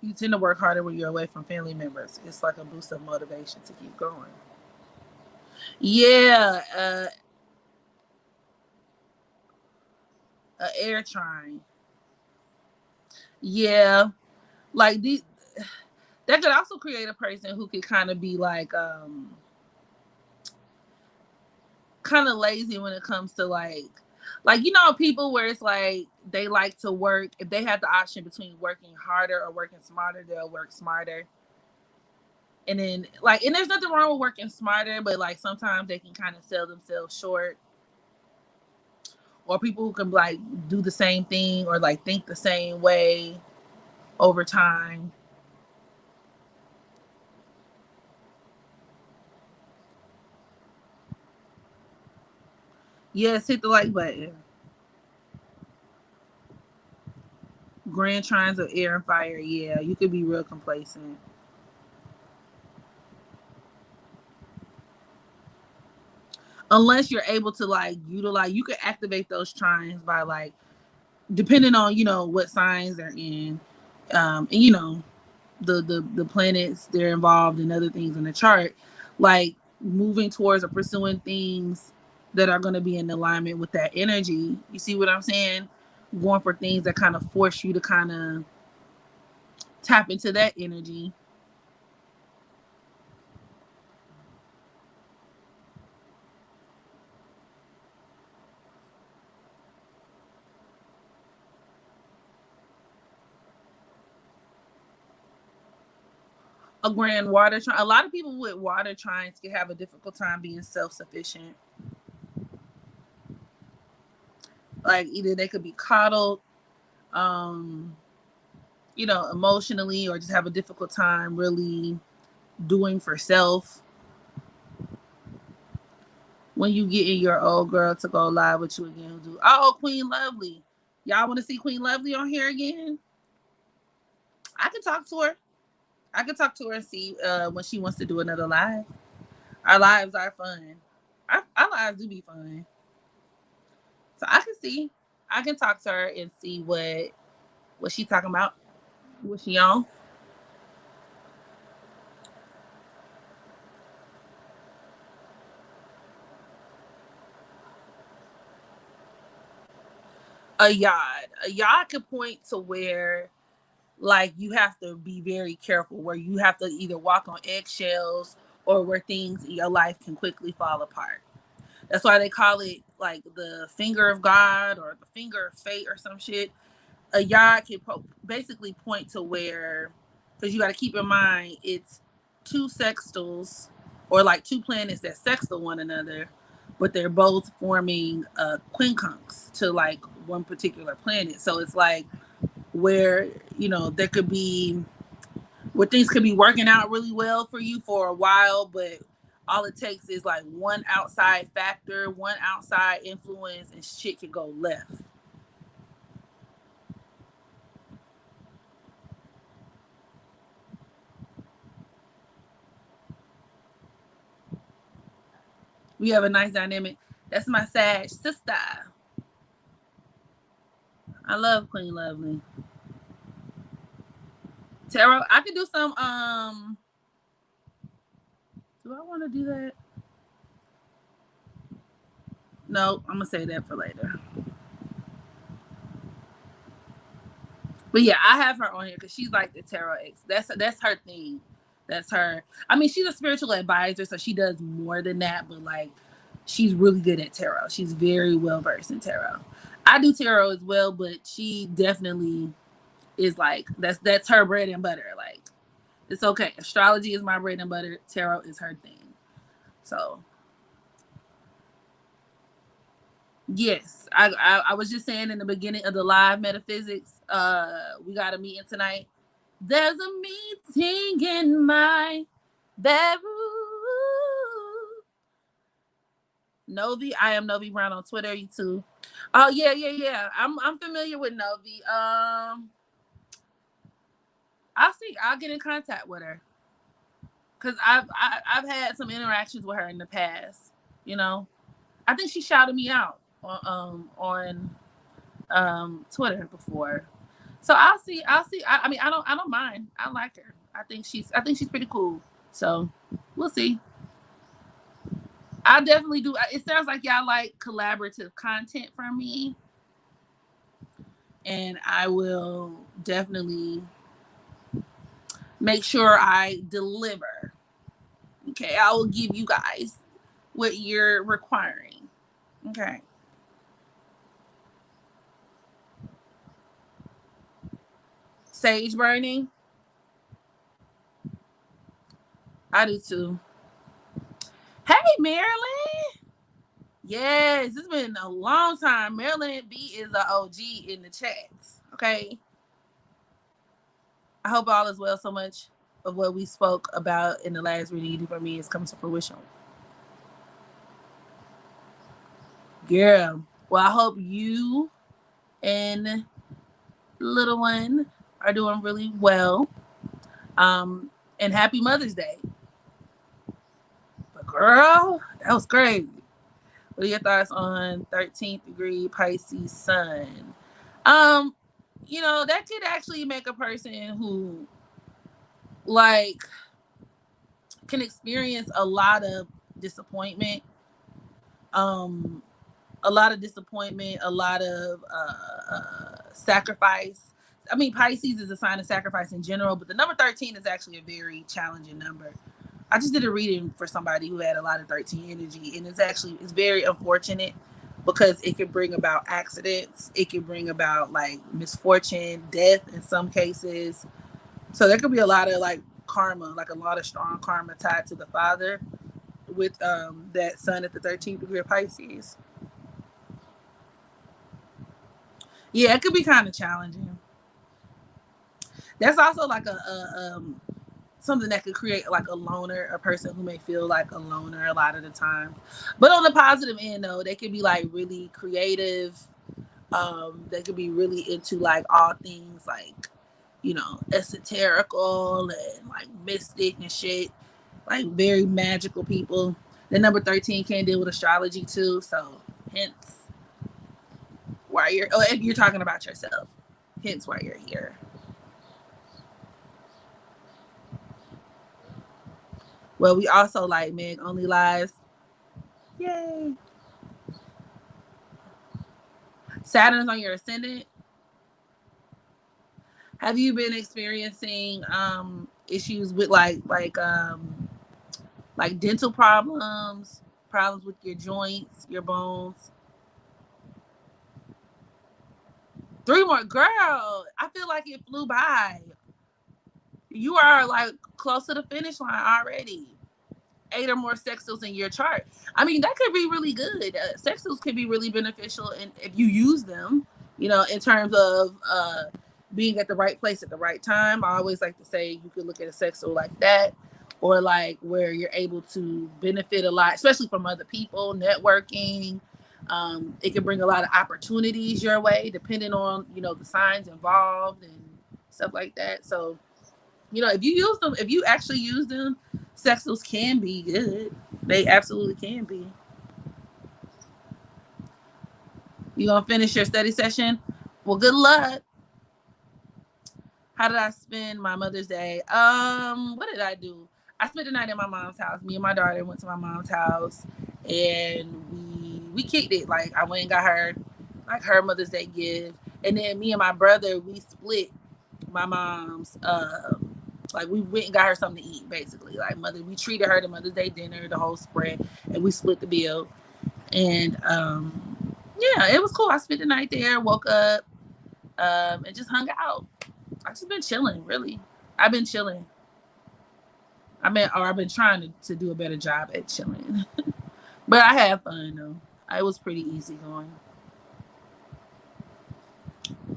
You tend to work harder when you're away from family members. It's like a boost of motivation to keep going. Yeah, a air trine. Yeah, like these. That could also create a person who could kind of be kind of lazy when it comes to like you know people where it's like they like to work. If they have the option between working harder or working smarter, they'll work smarter. And then like, and there's nothing wrong with working smarter, but like sometimes they can kind of sell themselves short. Or people who can like do the same thing or like think the same way over time. Yes, hit the like button. Grand trines of air and fire. Yeah, you could be real complacent. unless you're able to like utilize, you can activate those trines by like, depending on, you know, what signs they're in, and you know, the planets they're involved in, other things in the chart, like moving towards or pursuing things that are going to be in alignment with that energy. You see what I'm saying? Going for things that kind of force you to kind of tap into that energy. A grand water trine. A lot of people with water trines can have a difficult time being self-sufficient. Like either they could be coddled, um, you know, emotionally, or just have a difficult time really doing for self. When you get in your old girl to go live with you again, do Queen Lovely. Y'all want to see Queen Lovely on here again? I can talk to her. I can talk to her and see when she wants to do another live. Our lives are fun. Our lives do be fun. So I can see. I can talk to her and see what she talking about. What she on? A yard. A yard could point to where like you have to be very careful, where you have to either walk on eggshells or where things in your life can quickly fall apart. That's why they call it like the finger of God or the finger of fate or some shit. A yard can basically point to where, because you got to keep in mind it's two sextiles or like two planets that sextile one another, but they're both forming quincunx to like one particular planet. So it's like where, you know, there could be where things could be working out really well for you for a while, but all it takes is like one outside factor, one outside influence, and shit could go left. We have a nice dynamic. That's my Sag sister. I love Queen Lovely. Tarot, I could do some do I want to do that? No, I'm gonna say that for later. But yeah, I have her on here because she's like the tarot ex. That's her thing. That's her. I mean, she's a spiritual advisor, so she does more than that. But like, she's really good at tarot. She's very well versed in tarot. I do tarot as well, but she definitely is like that's her bread and butter. Like, it's okay. Astrology is my bread and butter. Tarot is her thing. So yes, I was just saying in the beginning of the live metaphysics, we got a meeting tonight. There's a meeting in my bedroom. Novi, I am Novi Brown on Twitter, you too. Oh yeah. I'm familiar with Novi. I'll see. I'll get in contact with her because I've had some interactions with her in the past. You know, I think she shouted me out on Twitter before. So I'll see. I mean, I don't mind. I like her. I think she's pretty cool. So we'll see. I definitely do. It sounds like y'all like collaborative content from me, and I will definitely make sure I deliver. Okay, I will give you guys what you're requiring. Okay. Sage burning. I do too. Hey, Marilyn. Yes, it's been a long time. Marilyn B is an OG in the chats. Okay. I hope all is well. So much of what we spoke about in the last reading for me is coming to fruition. Girl. Well, I hope you and little one are doing really well. And happy Mother's Day. But girl, that was crazy. What are your thoughts on 13th degree Pisces sun? Um, that could actually make a person who like can experience a lot of disappointment. Um, a lot of disappointment, a lot of sacrifice. I mean, Pisces is a sign of sacrifice in general, but the number 13 is actually a very challenging number. I just did a reading for somebody who had a lot of 13 energy, and it's very unfortunate because it can bring about accidents. It can bring about like misfortune, death in some cases. So there could be a lot of like karma, like a lot of strong karma tied to the father with that sun at the 13th degree of Pisces. Yeah, it could be kind of challenging. That's also like a something that could create like a loner, a person who may feel like a loner a lot of the time. But on the positive end, though, they could be like really creative. They could be really into like all things like esoterical and like mystic and shit, like very magical people. The number 13 can deal with astrology too, so hence why if you're talking about yourself, hence why you're here. Well, we also like Meg Only Lies. Yay. Saturn's on your ascendant. Have you been experiencing issues with like dental problems with your joints, your bones? 3 more, girl. I feel like it flew by. You are like close to the finish line already. 8 or more sextiles in your chart. I mean, that could be really good. Sextiles can be really beneficial, and if you use them, in terms of being at the right place at the right time. I always like to say you could look at a sextile like that, or like where you're able to benefit a lot, especially from other people, networking. It can bring a lot of opportunities your way, depending on the signs involved and stuff like that. So if you use them, if you actually use them, sextiles can be good. They absolutely can be. You gonna finish your study session? Well, good luck. How did I spend my Mother's Day? What did I do? I spent the night at my mom's house. Me and my daughter went to my mom's house, and we kicked it. Like I went and got her like her Mother's Day gift, and then me and my brother we split my mom's like we went and got her something to eat basically. Like we treated her to Mother's Day dinner, the whole spread, and we split the bill. And yeah, it was cool. I spent the night there, woke up, and just hung out. I just been chilling, really. I've been chilling. I've been trying to do a better job at chilling. But I had fun though. It was pretty easy going.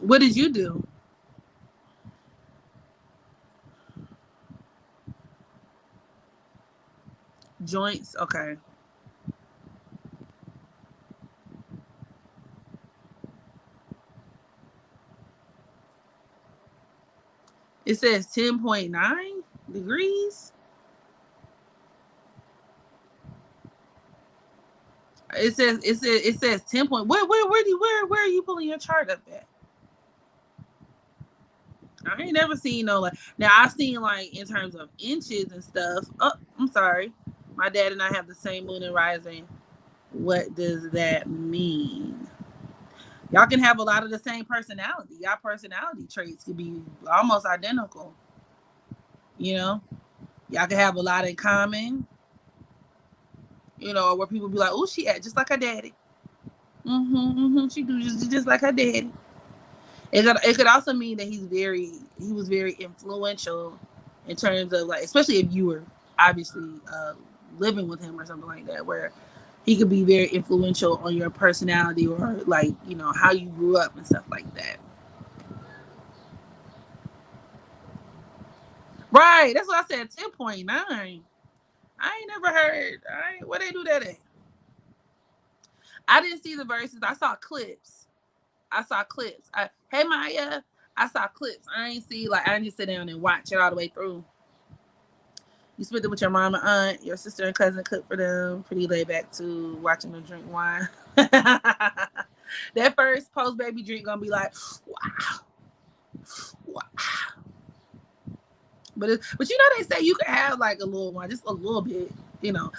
What did you do? Joints, okay. It says 10.9 degrees. It says 10 point. Where are you pulling your chart up at? I ain't never seen no like. Now I've seen like in terms of inches and stuff. Oh, I'm sorry. My dad and I have the same moon and rising. What does that mean? Y'all can have a lot of the same personality. Y'all personality traits could be almost identical. You know, y'all can have a lot in common. Where people be like, "Oh, she act just like her daddy." She do just like her daddy. It could also mean that he was very influential in terms of like, especially if you were obviously living with him or something like that, where he could be very influential on your personality or like how you grew up and stuff like that. Right, that's what I said. 10.9. I ain't never heard. Where they do that at? I didn't see the verses. I saw clips. Hey Maya, I saw clips. I ain't see like I didn't sit down and watch it all the way through. You spent it with your mom and aunt, your sister and cousin cooked for them. Pretty laid back too, watching them drink wine. That first post baby drink gonna be like, wow, wow. But you know they say you can have like a little wine, just a little bit. You know,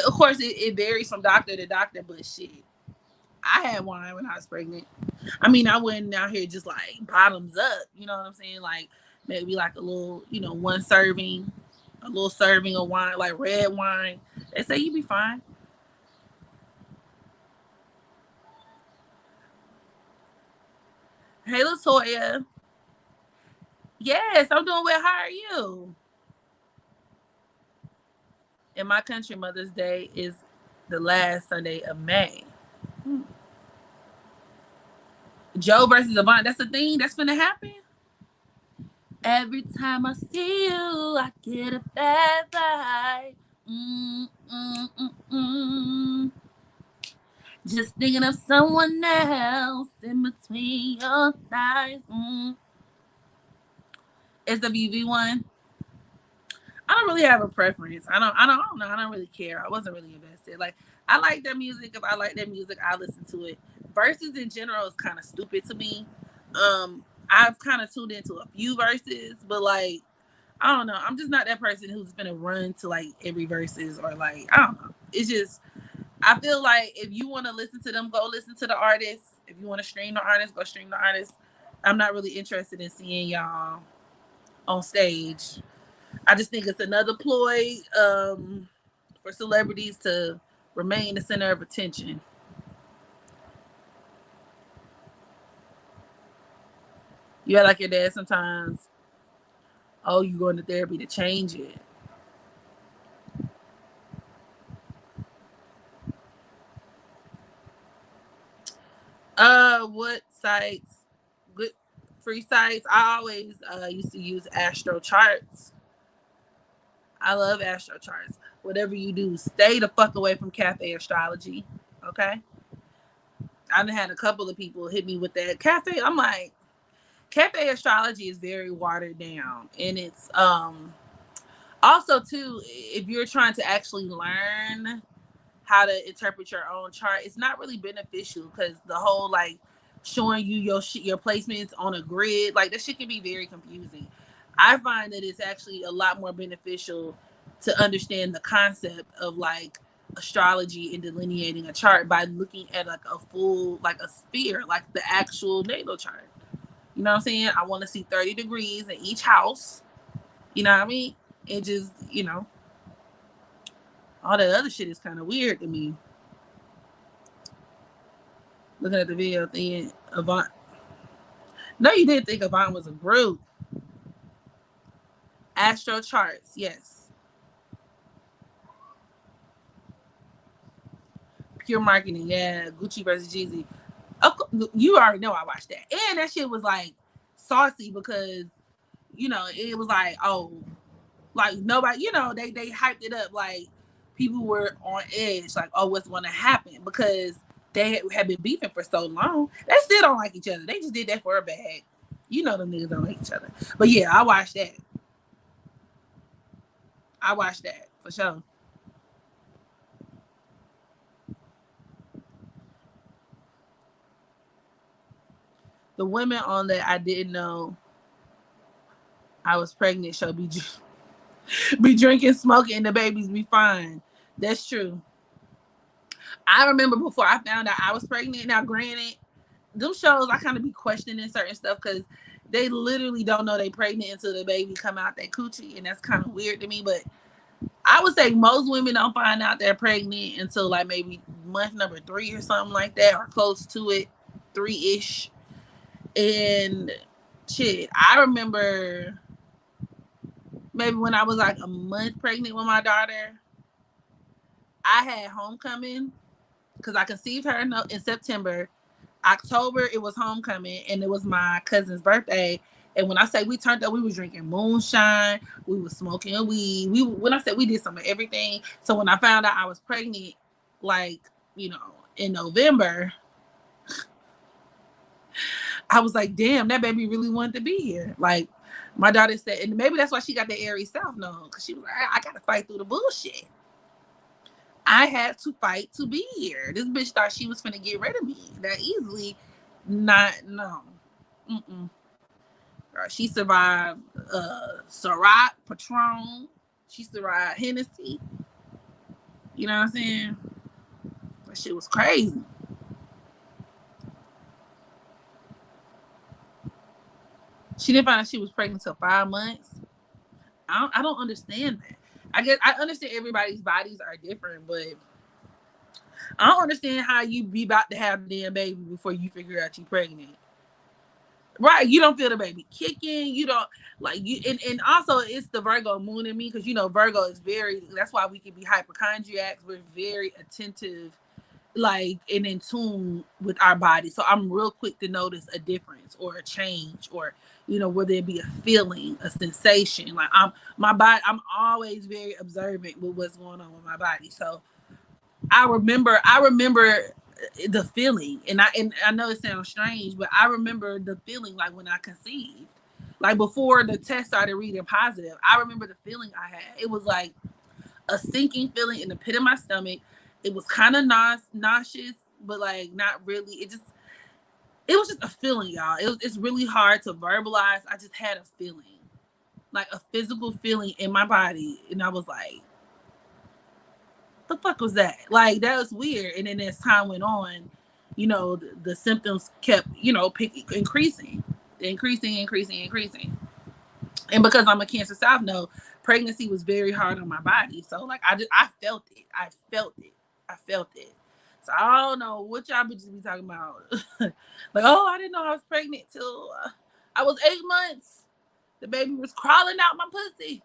of course it varies from doctor to doctor, but shit, I had wine when I was pregnant. I mean, I went out here just like bottoms up. You know what I'm saying? Like maybe like a little, one serving, a little serving of wine, like red wine. They say you be fine. Hey, Latoya. Yes, I'm doing well. How are you? In my country, Mother's Day is the last Sunday of May. Hmm. Joe versus Avant. That's the thing that's gonna happen. Every time I see you, I get a bad vibe. Mm, mm, mm, mm. Just thinking of someone else in between your thighs. It's the VV one. I don't really have a preference. I don't know. I don't really care. I wasn't really invested. Like I like their music. If I like their music, I listen to it. Verses in general is kind of stupid to me. I've kind of tuned into a few verses, but like I don't know. I'm just not that person who's gonna run to like every verses or like I don't know. It's just I feel like if you want to listen to them, go listen to the artist. If you want to stream the artist, go stream the artist. I'm not really interested in seeing y'all on stage. I just think it's another ploy for celebrities to remain the center of attention. You act like your dad sometimes. Oh, you going to therapy to change it. What sites? Good free sites. I always used to use Astro charts. I love Astro charts. Whatever you do, stay the fuck away from Cafe Astrology. Okay. I've had a couple of people hit me with that cafe. I'm like, Cafe Astrology is very watered down, and it's also too, if you're trying to actually learn how to interpret your own chart, it's not really beneficial because the whole like showing you your placements on a grid, like that shit can be very confusing. I find that it's actually a lot more beneficial to understand the concept of like astrology and delineating a chart by looking at like a full like a sphere, like the actual natal chart. You know what I'm saying? I want to see 30 degrees in each house. You know what I mean? It just, all that other shit is kind of weird to me. Looking at the video, thinking Avant. No, you didn't think Avant was a group. Astro charts, yes. Pure marketing, yeah. Gucci versus Jeezy. You already know I watched that, and that shit was like saucy because it was like, oh, like nobody, they hyped it up like people were on edge, like, oh, what's going to happen because they had been beefing for so long. They still don't like each other. They just did that for a bag. You know them niggas don't like each other. But yeah, I watched that. I watched that for sure. The women on that I didn't know I was pregnant show be drinking, smoking, and the babies be fine. That's true. I remember before I found out I was pregnant. Now, granted, them shows I kind of be questioning certain stuff because they literally don't know they pregnant until the baby come out that coochie, and that's kind of weird to me. But I would say most women don't find out they're pregnant until like maybe month number 3 or something like that, or close to it, 3-ish. And shit, I remember maybe when I was like a month pregnant with my daughter, I had homecoming because I conceived her in September. October, it was homecoming, and it was my cousin's birthday. And when I say we turned up, we was drinking moonshine, we was smoking weed. When I said we did some of everything. So when I found out I was pregnant, like in November, I was like, damn, that baby really wanted to be here. Like My daughter said, and maybe that's why she got the Aries South Node, because she was like, I gotta fight through the bullshit. I had to fight to be here. This bitch thought she was finna get rid of me that easily. Not, no. Mm-mm. Girl, she survived Ciroc, Patron. She survived Hennessy. You know what I'm saying? That shit was crazy. She didn't find out she was pregnant until 5 months. I don't understand that. I guess I understand everybody's bodies are different, but I don't understand how you be about to have the damn baby before you figure out you're pregnant. Right, you don't feel the baby kicking. You don't like you, and also it's the Virgo moon in me, because Virgo is very. That's why we can be hypochondriacs. We're very attentive, like, and in tune with our body. So I'm real quick to notice a difference or a change, or whether it be a feeling, a sensation. Like my body. I'm always very observant with what's going on with my body. So I remember the feeling, and I know it sounds strange, but I remember the feeling like when I conceived, like before the test started reading positive. I remember the feeling I had. It was like a sinking feeling in the pit of my stomach. It was kind of nauseous, but like not really. It was just a feeling, y'all. It's really hard to verbalize. I just had a feeling, like a physical feeling in my body, and I was like, the fuck was that? Like, that was weird. And then as time went on, the symptoms kept, increasing. And because I'm a Cancer South Node, pregnancy was very hard on my body. So like I felt it. I felt it. So I don't know what y'all bitches be talking about. Like, oh, I didn't know I was pregnant till I was 8 months. The baby was crawling out my pussy.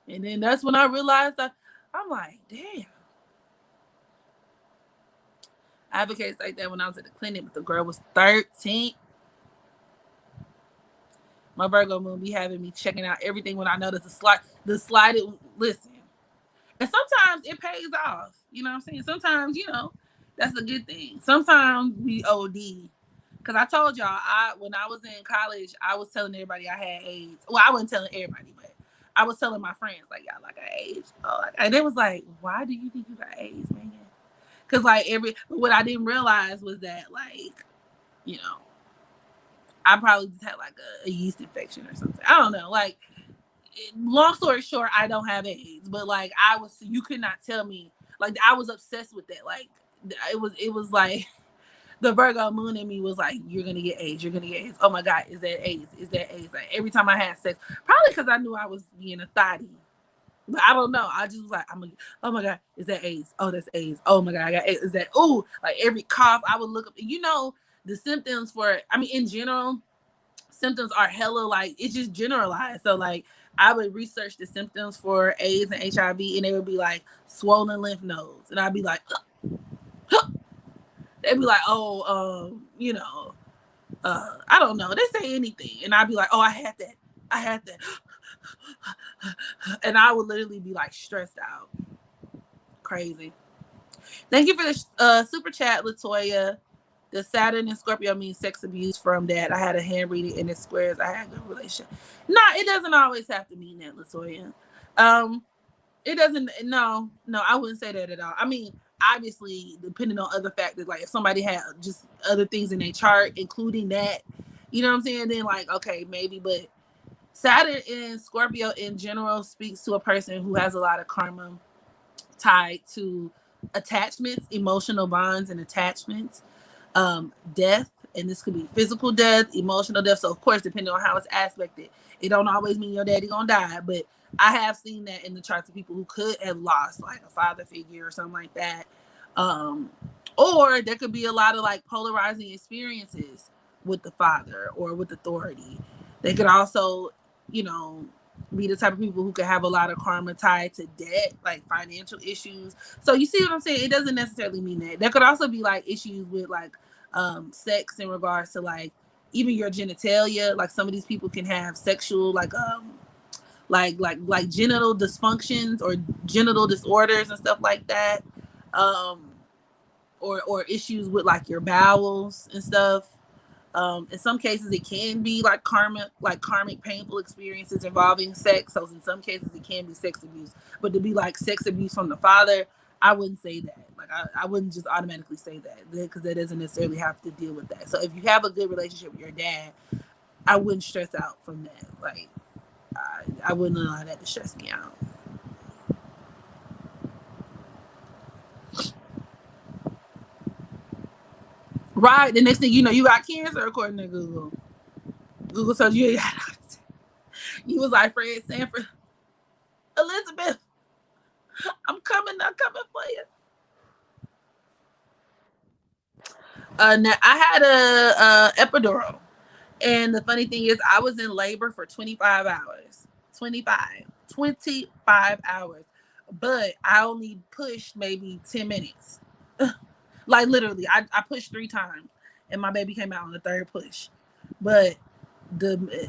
And then that's when I realized that I'm like, damn. I have a case like that when I was at the clinic, but the girl was 13. My Virgo moon be having me checking out everything when I notice the slided. Listen, and sometimes it pays off. You know what I'm saying? Sometimes, that's a good thing. Sometimes we OD. Because I told y'all, when I was in college, I was telling everybody I had AIDS. Well, I wasn't telling everybody, but I was telling my friends, like, y'all, like, I AIDS. Oh, and they was like, why do you think you got AIDS, man? Because, like, what I didn't realize was that, like, I probably just had, like, a yeast infection or something. I don't know. Like, long story short, I don't have AIDS. But, like, you could not tell me. Like, I was obsessed with that. Like, it was like, the Virgo moon in me was like, you're going to get AIDS. You're going to get AIDS. Oh, my God. Is that AIDS? Is that AIDS? Like, every time I had sex. Probably because I knew I was being a thotty. But I don't know. I just was like, oh my God, is that AIDS? Oh, that's AIDS. Oh my God, I got AIDS. Is that, ooh, like every cough, I would look up. The symptoms in general, symptoms are hella, like, it's just generalized. So, like, I would research the symptoms for AIDS and HIV, and they would be like swollen lymph nodes. And I'd be like, they'd be like, oh, I don't know. They say anything. And I'd be like, oh, I had that. And I would literally be like stressed out. Crazy. Thank you for the super chat, Latoya. The Saturn in Scorpio means sex abuse from that. I had a hand reading and it squares. I had a good relationship. No, it doesn't always have to mean that, Latoya. It doesn't. No, I wouldn't say that at all. I mean, obviously, depending on other factors, like if somebody had just other things in their chart, including that, you know what I'm saying? Then like, okay, maybe, but Saturn in Scorpio in general speaks to a person who has a lot of karma tied to attachments, emotional bonds and attachments, death, and this could be physical death, emotional death. So of course, depending on how it's aspected, it don't always mean your daddy gonna die, but I have seen that in the charts of people who could have lost like a father figure or something like that. Or there could be a lot of like polarizing experiences with the father or with authority. They could also, be the type of people who could have a lot of karma tied to debt, like financial issues. So you see what I'm saying? It doesn't necessarily mean that. There could also be like issues with like sex in regards to like even your genitalia. Like some of these people can have sexual like genital dysfunctions or genital disorders and stuff like that. Or issues with like your bowels and stuff. In some cases, it can be like karmic, painful experiences involving sex. So in some cases, it can be sex abuse. But to be like sex abuse from the father, I wouldn't say that. Like I wouldn't just automatically say that because that doesn't necessarily have to deal with that. So if you have a good relationship with your dad, I wouldn't stress out from that. Like I wouldn't allow that to stress me out. Right. The next thing you know, you got cancer according to Google. Google told you got you was like Fred Sanford, Elizabeth, I'm coming for you. Now I had a epidural, and the funny thing is, I was in labor for 25 hours. 25 hours, but I only pushed maybe 10 minutes. Like literally, I pushed 3 times, and my baby came out on the third push. But the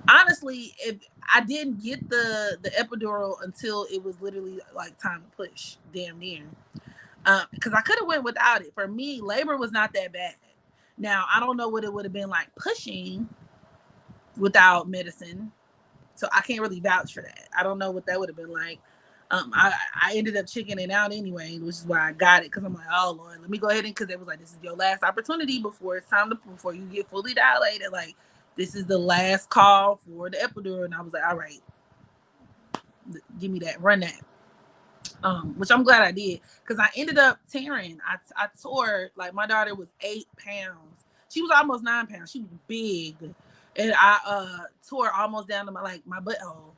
honestly, if I didn't get the epidural until it was literally like time to push, damn near. Because I could have went without it. For me, labor was not that bad. Now I don't know what it would have been like pushing without medicine, so I can't really vouch for that. I don't know what that would have been like. I ended up chickening out anyway, which is why I got it because I'm like, oh Lord, let me go ahead and because it was like this is your last opportunity before it's time to before you get fully dilated. Like this is the last call for the epidural, and I was like, all right, give me that, run that. Which I'm glad I did because I ended up tearing. I tore like my daughter was 8 pounds. She was almost 9 pounds. She was big, and I tore almost down to my butthole,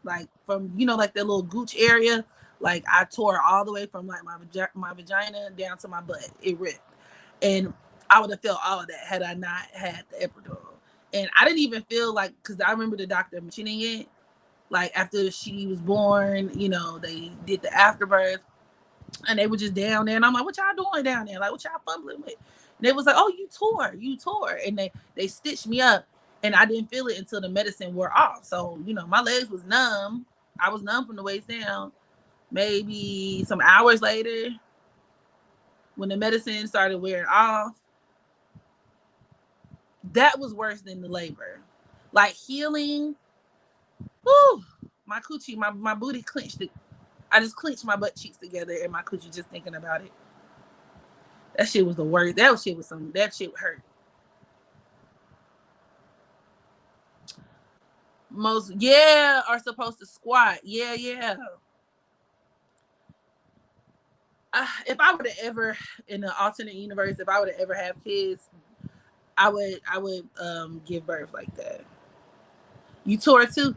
like from like that little gooch area. Like I tore all the way from like my vagina down to my butt. It ripped, and I would have felt all of that had I not had the epidural. And I didn't even feel like because I remember the doctor mentioning it like after she was born, they did the afterbirth and they were just down there. And I'm like, what y'all doing down there? Like, what y'all fumbling with? And they was like, oh, you tore. And they stitched me up and I didn't feel it until the medicine wore off. So, my legs was numb. I was numb from the waist down. Maybe some hours later, when the medicine started wearing off, that was worse than the labor. Like healing, whew, my coochie, my booty clenched it. I just clenched my butt cheeks together and my coochie just thinking about it. That shit was the worst. That shit hurt. Most are supposed to squat. Yeah. If I would have ever in the alternate universe, if I would have ever have kids, I would give birth like that. You tore too?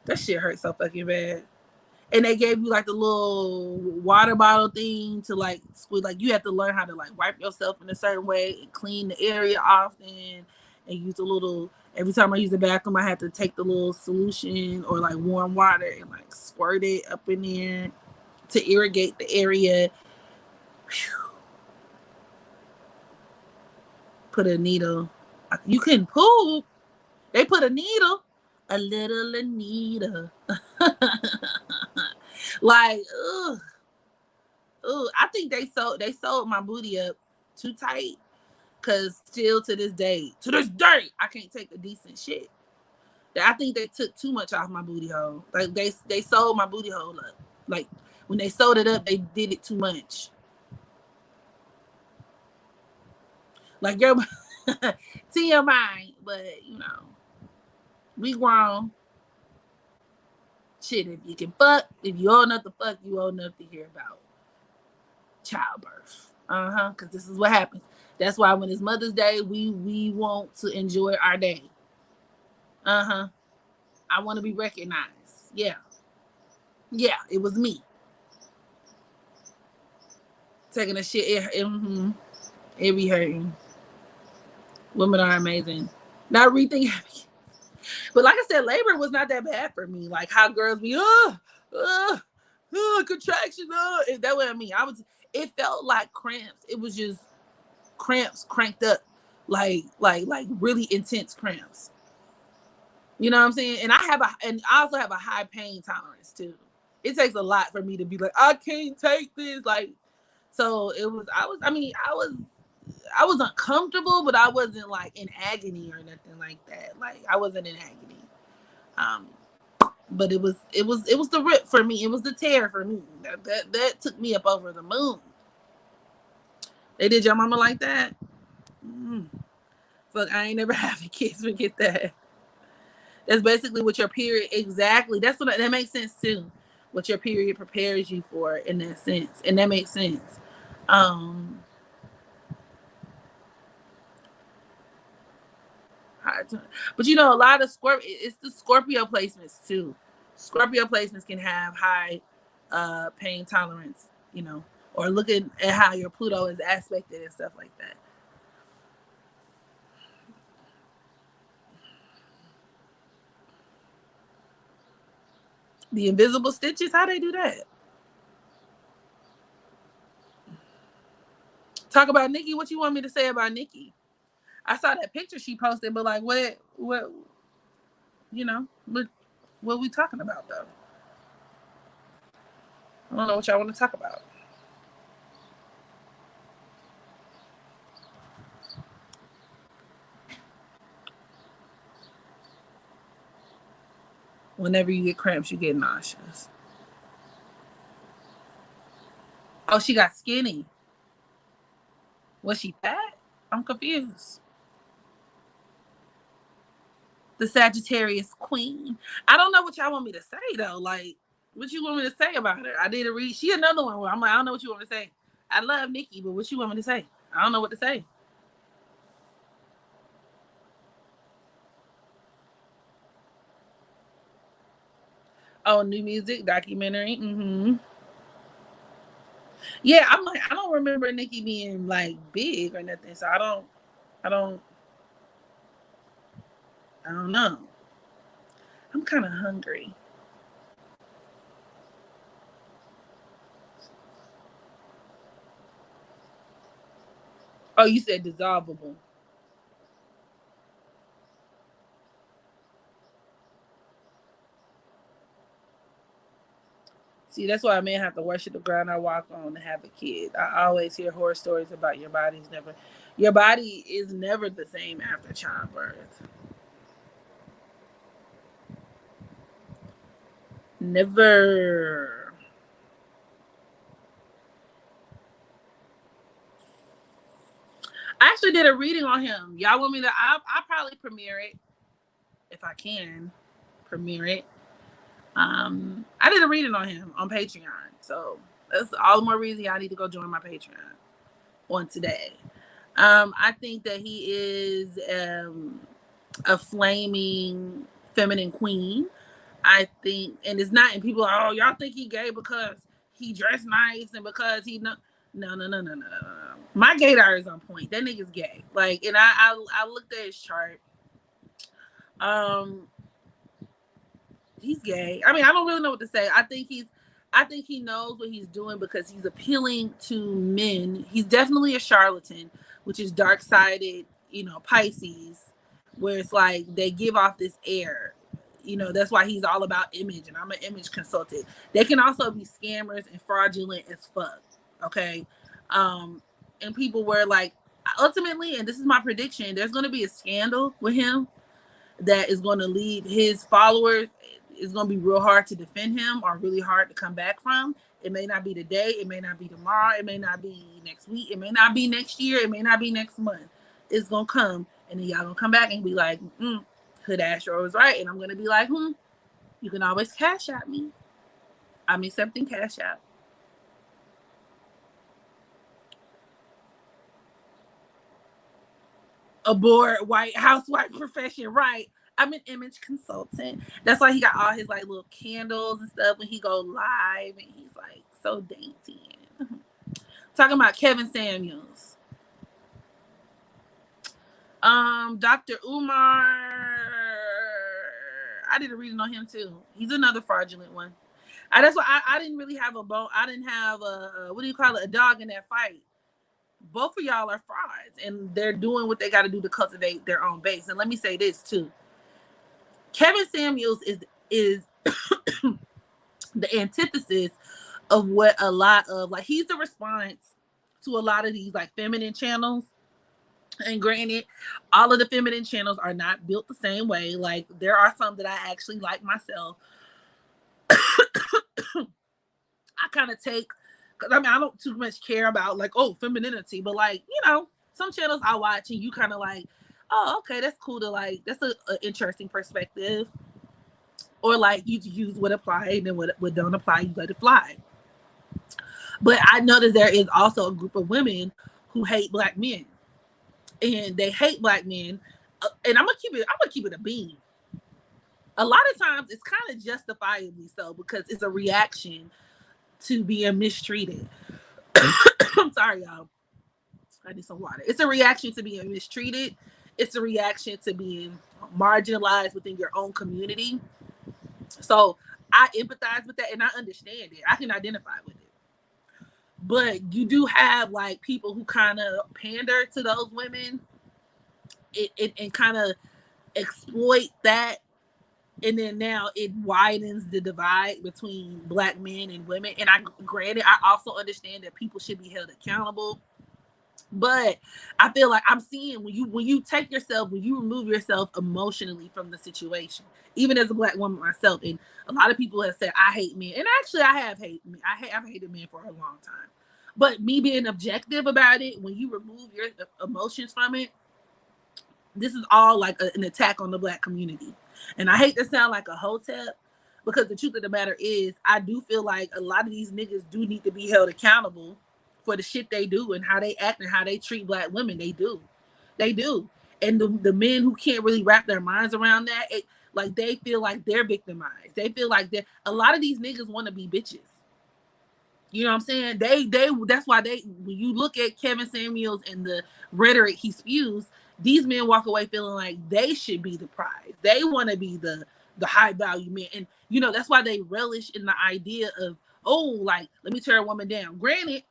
That shit hurt so fucking bad. And they gave you like the little water bottle thing to like squeeze. Like you have to learn how to like wipe yourself in a certain way and clean the area often and use a little. Every time I use the bathroom, I had to take the little solution or like warm water and like squirt it up in there to irrigate the area. Whew. Put a needle. You couldn't poop. They put a needle. A little needle. Like, ugh. Ooh, I think they sold my booty up too tight. Cause still to this day, I can't take a decent shit. I think they took too much off my booty hole. Like they sold my booty hole up. Like when they sold it up, they did it too much. Like your TMI, but we grown. Shit, if you can fuck, if you old enough to fuck, you old enough to hear about childbirth. Because this is what happens. That's why when it's Mother's Day, we want to enjoy our day. I want to be recognized. Yeah, it was me taking a shit. It be hurting. Women are amazing. Not rethinking, but like I said, labor was not that bad for me. Like how girls be, contraction, that wasn't me. It felt like cramps. It was just cramps cranked up, like really intense cramps. You know what I'm saying? And I also have a high pain tolerance too. It takes a lot for me to be like, I can't take this. Like, so it was. I I was uncomfortable, but I wasn't like in agony or nothing like that. Like I wasn't in agony. Um, but it was the rip for me. It was the tear for me. That took me up over the moon. They did your mama like that? Mm. Fuck, I ain't never having kids. Forget that. That's basically what your period exactly. That's what that makes sense too. What your period prepares you for in that sense, and that makes sense. Um, but you know, a lot of Scorpio. It's the Scorpio placements too. Scorpio placements can have high pain tolerance. You know, or looking at how your Pluto is aspected and stuff like that. The invisible stitches. How they do that? Talk about Nikki. What you want me to say about Nikki? I saw that picture she posted, but like, what, you know, what we talking about though? I don't know what y'all want to talk about. Whenever you get cramps, you get nauseous. Oh, she got skinny. Was she fat? I'm confused. The Sagittarius queen. I don't know what y'all want me to say though. Like, what you want me to say about her? I did a read. She another one where I'm like, I don't know what you want me to say. I love Nikki, but what you want me to say? I don't know what to say. Oh, new music documentary. Yeah, I'm like, I don't remember Nikki being like big or nothing. So I don't, I don't know. I'm kind of hungry. Oh, you said dissolvable. See, that's why I may have to worship the ground I walk on to have a kid. I always hear horror stories about your body is never the same after childbirth. Never. I actually did a reading on him. Y'all want me to? I'll probably premiere it if I can premiere it. I did a reading on him on Patreon, so that's all the more reason y'all need to go join my Patreon on today. I think that he is a flaming feminine queen. I think, and it's not, and people are, oh, y'all think he gay because he dressed nice and because he no. My gaydar is on point. That nigga's gay. Like, and I looked at his chart. Um, he's gay. I mean, I don't really know what to say. I think he knows what he's doing because he's appealing to men. He's definitely a charlatan, which is dark sided, you know, Pisces, where it's like they give off this air. You know, that's why he's all about image, and I'm an image consultant. They can also be scammers and fraudulent as fuck. Okay. And people were like, ultimately, and this is my prediction, there's gonna be a scandal with him that is going to lead his followers. It's going to be real hard to defend him or really hard to come back from. It may not be today. It may not be tomorrow. It may not be next week. It may not be next year. It may not be next month. It's going to come. And then y'all going to come back and be like, Hood Astro was right. And I'm going to be like, you can always cash out me. I'm accepting cash out. Abort white housewife profession, right? I'm an image consultant. That's why he got all his like little candles and stuff when he go live, and he's like so dainty. Talking about Kevin Samuels, Dr. Umar. I did a reading on him too. He's another fraudulent one. That's why I didn't really have a bone. I didn't have a what do you call it? A dog in that fight. Both of y'all are frauds, and they're doing what they got to do to cultivate their own base. And let me say this too: Kevin Samuels is the antithesis of what a lot of like he's the response to a lot of these like feminine channels And granted, all of the feminine channels are not built the same way. Like, there are some that I actually like myself. I kind of take, because I mean, I don't too much care about like, oh, femininity, but like, some channels I watch and you kind of like, oh, okay, that's cool to like, that's a interesting perspective. Or like, you use what apply and then what don't apply, you let it fly. But I noticed there is also a group of women who hate black men, and they hate black men. And I'm gonna keep it a beam. A lot of times it's kind of justifiably so, because it's a reaction to being mistreated. I'm sorry, y'all. I need some water. It's a reaction to being mistreated. It's a reaction to being marginalized within your own community. So I empathize with that and I understand it. I can identify with it. But you do have like people who kind of pander to those women and kind of exploit that. And then now it widens the divide between black men and women. And granted, I also understand that people should be held accountable. But I feel like I'm seeing when you remove yourself emotionally from the situation, even as a black woman myself, and a lot of people have said I hate men, and actually I have hate men. I've hated men for a long time. But me being objective about it, when you remove your emotions from it, this is all like an attack on the black community. And I hate to sound like a hotep, because the truth of the matter is, I do feel like a lot of these niggas do need to be held accountable for the shit they do and how they act and how they treat black women. They do. They do. And the men who can't really wrap their minds around that, like they feel like they're victimized. They feel like a lot of these niggas want to be bitches. You know what I'm saying? They that's why when you look at Kevin Samuels and the rhetoric he spews, these men walk away feeling like they should be the prize. They want to be the high value man. And that's why they relish in the idea of, oh, like, let me tear a woman down. Granted,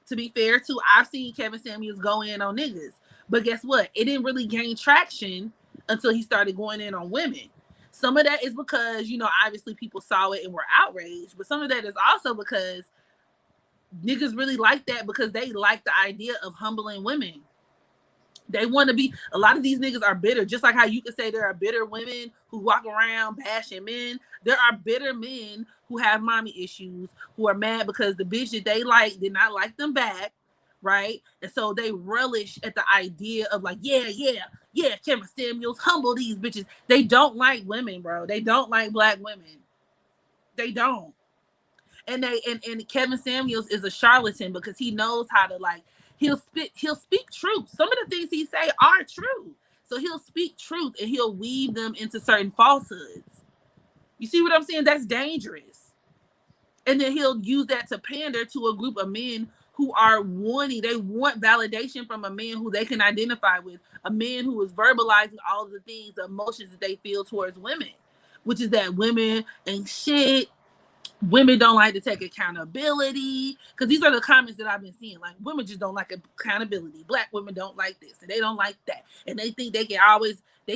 to be fair too, I've seen Kevin Samuels go in on niggas. But guess what? It didn't really gain traction until he started going in on women. Some of that is because, obviously people saw it and were outraged. But some of that is also because niggas really like that, because they like the idea of humbling women. They want to be, a lot of these niggas are bitter. Just like how you could say there are bitter women who walk around bashing men, there are bitter men who have mommy issues, who are mad because the bitch that they like did not like them back, right? And so they relish at the idea of like, yeah, Kevin Samuels, humble these bitches. They don't like women, bro. They don't like black women. They don't. And Kevin Samuels is a charlatan, because he knows how to, like, he'll speak truth. Some of the things he say are true. So he'll speak truth and he'll weave them into certain falsehoods. You see what I'm saying? That's dangerous. And then he'll use that to pander to a group of men who they want validation from a man who they can identify with, a man who is verbalizing all of the things, the emotions that they feel towards women, which is that women ain't shit. Women don't like to take accountability, because these are the comments that I've been seeing. Like, women just don't like accountability. Black women don't like this and they don't like that, and they think they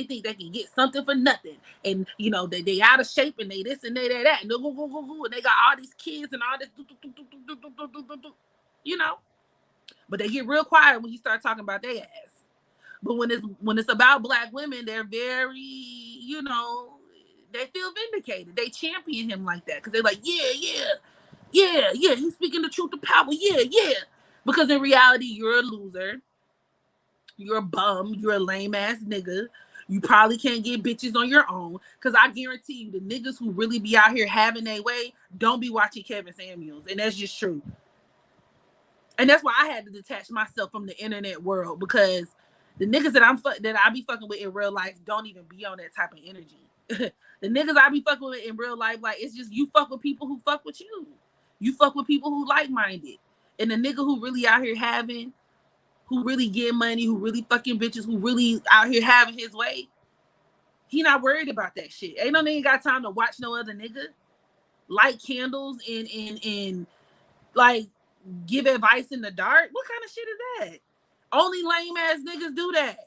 think they can get something for nothing, and they out of shape, and they this and they that, and they got all these kids and all this, you know. But they get real quiet when you start talking about their ass. But when it's about black women, they're very, they feel vindicated. They champion him like that, because they're like, yeah, he's speaking the truth to power. Yeah. Because in reality, you're a loser. You're a bum. You're a lame ass nigga. You probably can't get bitches on your own. Because I guarantee you, the niggas who really be out here having their way don't be watching Kevin Samuels. And that's just true. And that's why I had to detach myself from the internet world, because the niggas that I be fucking with in real life don't even be on that type of energy. The niggas I be fucking with in real life, like, it's just, you fuck with people who fuck with you. You fuck with people who like minded. And the nigga who really out here who really get money, who really fucking bitches, who really out here having his way, he not worried about that shit. Ain't no nigga got time to watch no other nigga light candles and like give advice in the dark. What kind of shit is that? Only lame ass niggas do that.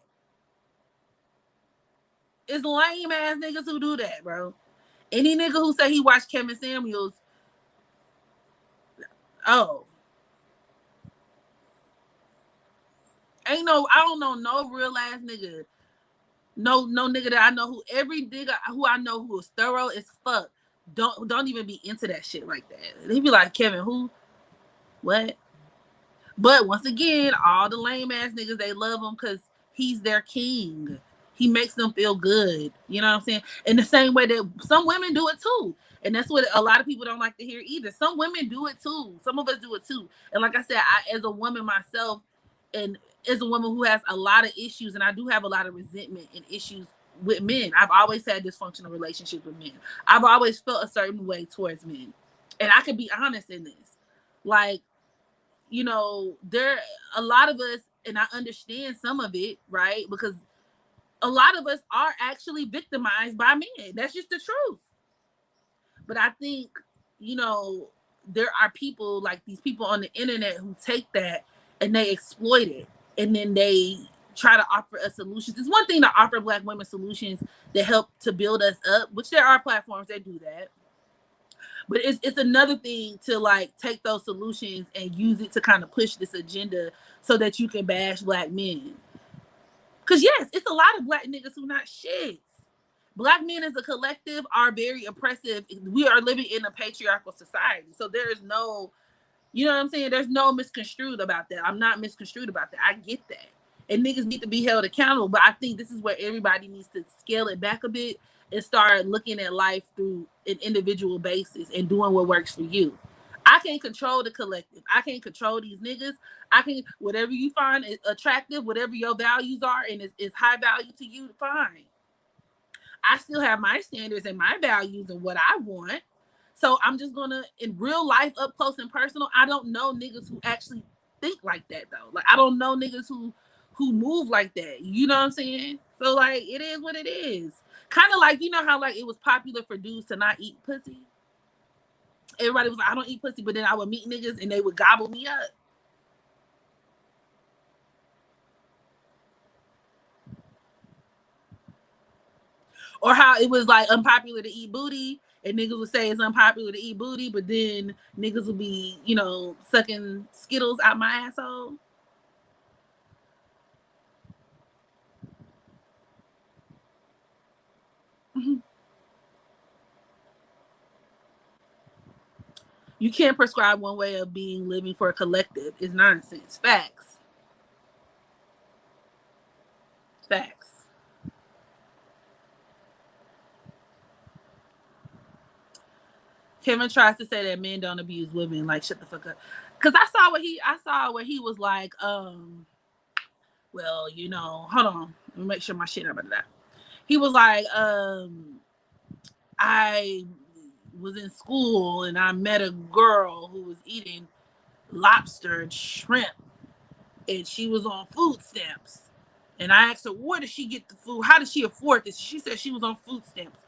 It's lame ass niggas who do that, bro. Any nigga who say he watched Kevin Samuels, oh, Ain't no, I don't know no real ass nigga. No nigga that I know who, every nigga who I know who is thorough as fuck don't even be into that shit like that. They be like, Kevin, who? What? But once again, all the lame ass niggas, they love him because he's their king. He makes them feel good. You know what I'm saying? In the same way that some women do it too. And that's what a lot of people don't like to hear either. Some women do it too. Some of us do it too. And like I said, I, as a woman myself, and as a woman who has a lot of issues, and I do have a lot of resentment and issues with men. I've always had dysfunctional relationships with men. I've always felt a certain way towards men. And I can be honest in this. Like, you know, there a lot of us, and I understand some of it, right? Because a lot of us are actually victimized by men. That's just the truth. But I think, you know, there are people like these people on the internet who take that and they exploit it, and then they try to offer us solutions. It's one thing to offer Black women solutions that help to build us up, which there are platforms that do that. But it's another thing to like take those solutions and use it to kind of push this agenda so that you can bash Black men. Cause yes, it's a lot of Black niggas who not shit. Black men as a collective are very oppressive. We are living in a patriarchal society. So there is no, you know what I'm saying? There's no misconstrued about that. I'm not misconstrued about that. I get that. And niggas need to be held accountable. But I think this is where everybody needs to scale it back a bit and start looking at life through an individual basis and doing what works for you. I can't control the collective. I can't control these niggas. I can, whatever you find attractive, whatever your values are and is high value to you, fine. I still have my standards and my values and what I want. So I'm just gonna, in real life, up close and personal, I don't know niggas who actually think like that though. Like I don't know niggas who move like that. You know what I'm saying? So like it is what it is. Kind of like, you know how like it was popular for dudes to not eat pussy. Everybody was like, I don't eat pussy, but then I would meet niggas and they would gobble me up. Or how it was like unpopular to eat booty, and niggas would say it's unpopular to eat booty, but then niggas would be, you know, sucking Skittles out my asshole. You can't prescribe one way of being living for a collective. It's nonsense. Facts. Facts. Kevin tries to say that men don't abuse women. Like, shut the fuck up. Cause I saw where he was like, well, you know, hold on. Let me make sure my shit about that. He was like, I was in school and I met a girl who was eating lobster and shrimp, and she was on food stamps. And I asked her, where did she get the food? How did she afford this? She said she was on food stamps.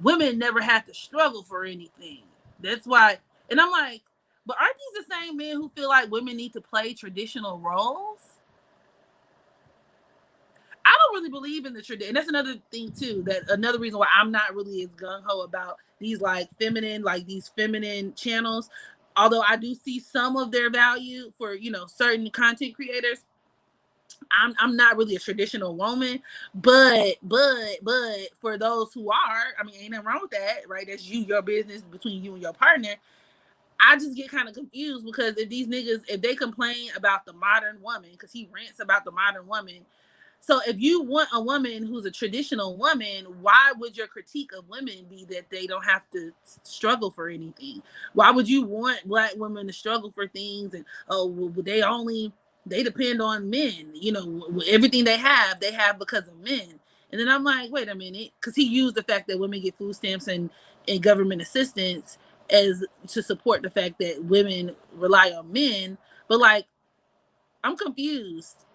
Women never had to struggle for anything. That's why. And I'm like, but aren't these the same men who feel like women need to play traditional roles? I don't really believe in the tradition. And that's another thing too. That another reason why I'm not really as gung ho about these these feminine channels. Although I do see some of their value for, you know, certain content creators. I'm not really a traditional woman, but for those who are, I mean, ain't nothing wrong with that, right? That's your business between you and your partner. I just get kind of confused because if these niggas, if they complain about the modern woman, because he rants about the modern woman. So if you want a woman who's a traditional woman, why would your critique of women be that they don't have to struggle for anything? Why would you want Black women to struggle for things and, oh, well, they depend on men, you know, everything they have because of men. And then I'm like, wait a minute, because he used the fact that women get food stamps and government assistance as to support the fact that women rely on men. But like, I'm confused.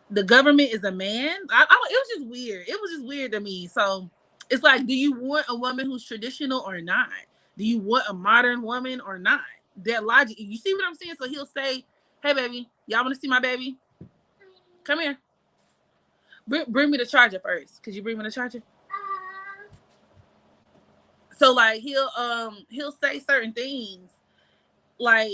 The government is a man. It was just weird. It was just weird to me. So it's like, do you want a woman who's traditional or not? Do you want a modern woman or not? That logic. You see what I'm saying? So he'll say, hey, baby, y'all want to see my baby? Come here. Bring me the charger first. Could you bring me the charger? So like he'll say certain things like,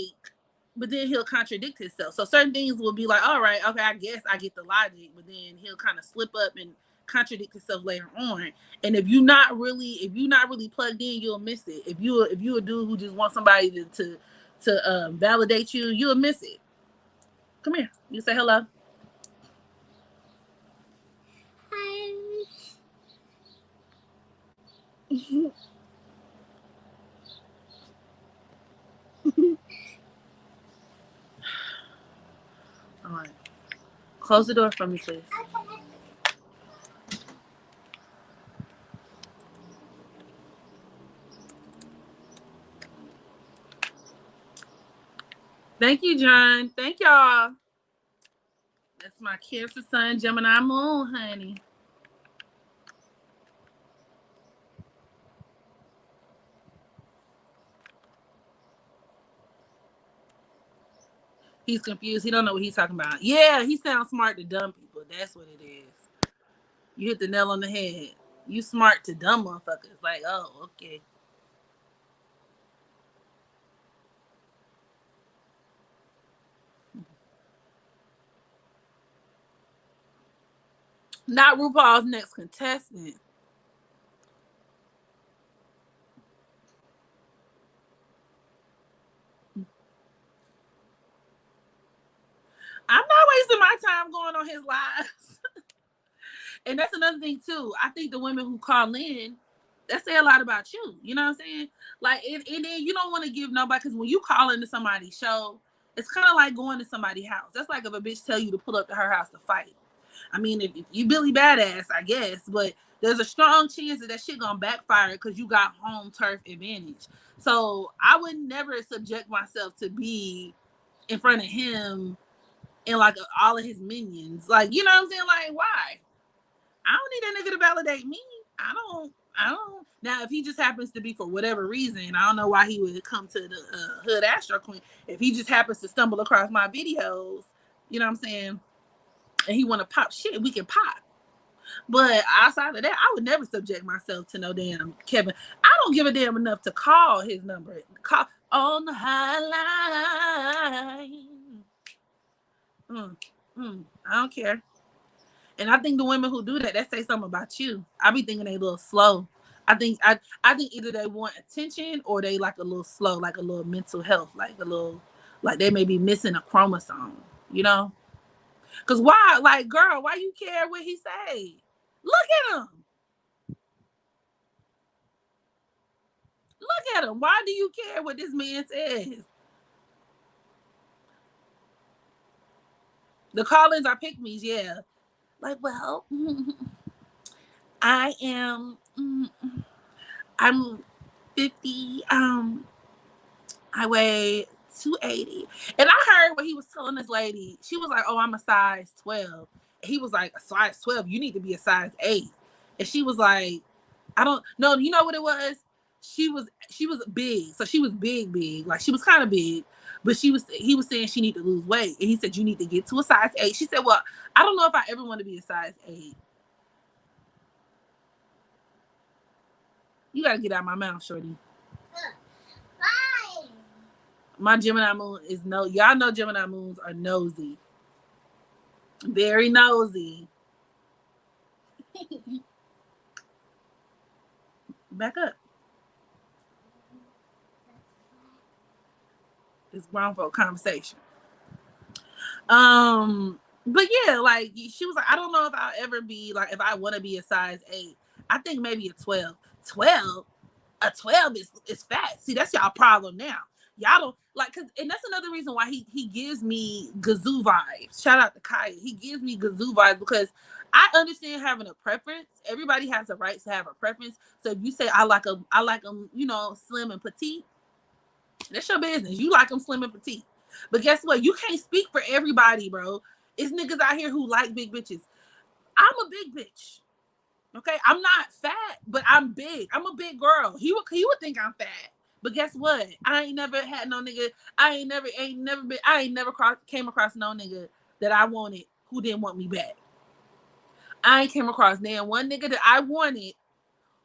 but then he'll contradict himself. So certain things will be like, all right, okay, I guess I get the logic, but then he'll kind of slip up and contradict himself later on. And if you're not really plugged in, you'll miss it. If you a dude who just wants somebody to validate you, you'll miss it. Come here. You say hello. Hi. All right. Close the door for me, please. Thank you, John. Thank y'all. That's my Cancer Sun, Gemini Moon, honey. He's confused. He don't know what he's talking about. Yeah, he sounds smart to dumb people. That's what it is. You hit the nail on the head. You smart to dumb motherfuckers. Like, oh, okay. Not RuPaul's next contestant. I'm not wasting my time going on his lives. And that's another thing too. I think the women who call in, that say a lot about you. You know what I'm saying? Like, and then you don't want to give nobody, because when you call into somebody's show, it's kind of like going to somebody's house. That's like if a bitch tell you to pull up to her house to fight. I mean, if you Billy Badass, I guess, but there's a strong chance that shit gonna backfire because you got home turf advantage. So I would never subject myself to be in front of him and like all of his minions. Like, you know what I'm saying? Like, why? I don't need that nigga to validate me. I don't. Now, if he just happens to be, for whatever reason, I don't know why he would come to the Hood Astro Queen. If he just happens to stumble across my videos, you know what I'm saying, and he want to pop shit, we can pop. But outside of that, I would never subject myself to no damn Kevin. I don't give a damn enough to call his number. Call on the highline. I don't care. And I think the women who do that, that say something about you. I be thinking they a little slow. I think either they want attention or they like a little slow, like a little mental health, like a little, like they may be missing a chromosome, you know? Cause why, like, girl, why you care what he say? Look at him. Look at him. Why do you care what this man says? The call-ins are pick-me's, yeah. Like, well, I am, I'm 50, I weigh 280. And I heard what he was telling this lady. She was like, oh, I'm a size 12. And he was like, a size 12? You need to be a size 8. And she was like, I don't know. You know what it was? She was big. So she was big. Like, she was kind of big. But he was saying she need to lose weight. And he said, you need to get to a size 8. She said, well, I don't know if I ever want to be a size 8. You got to get out of my mouth, shorty. Bye. My Gemini moon is y'all know Gemini moons are nosy. Very nosy. Back up. It's grown folk conversation. But yeah, like she was like, I don't know if I'll ever be like, if I want to be a size 8. I think maybe a 12. 12? A 12 is fat. See, that's y'all problem now. Y'all don't like, cause, and that's another reason why he gives me Gazoo vibes. Shout out to Kaya. He gives me Gazoo vibes because I understand having a preference. Everybody has a right to have a preference. So if you say I like them, you know, slim and petite, that's your business. You like them slim and petite. But guess what? You can't speak for everybody, bro. It's niggas out here who like big bitches. I'm a big bitch. Okay, I'm not fat, but I'm big. I'm a big girl. He would think I'm fat. But guess what? I ain't never had no nigga. I ain't never came across no nigga that I wanted who didn't want me back. I ain't came across one nigga that I wanted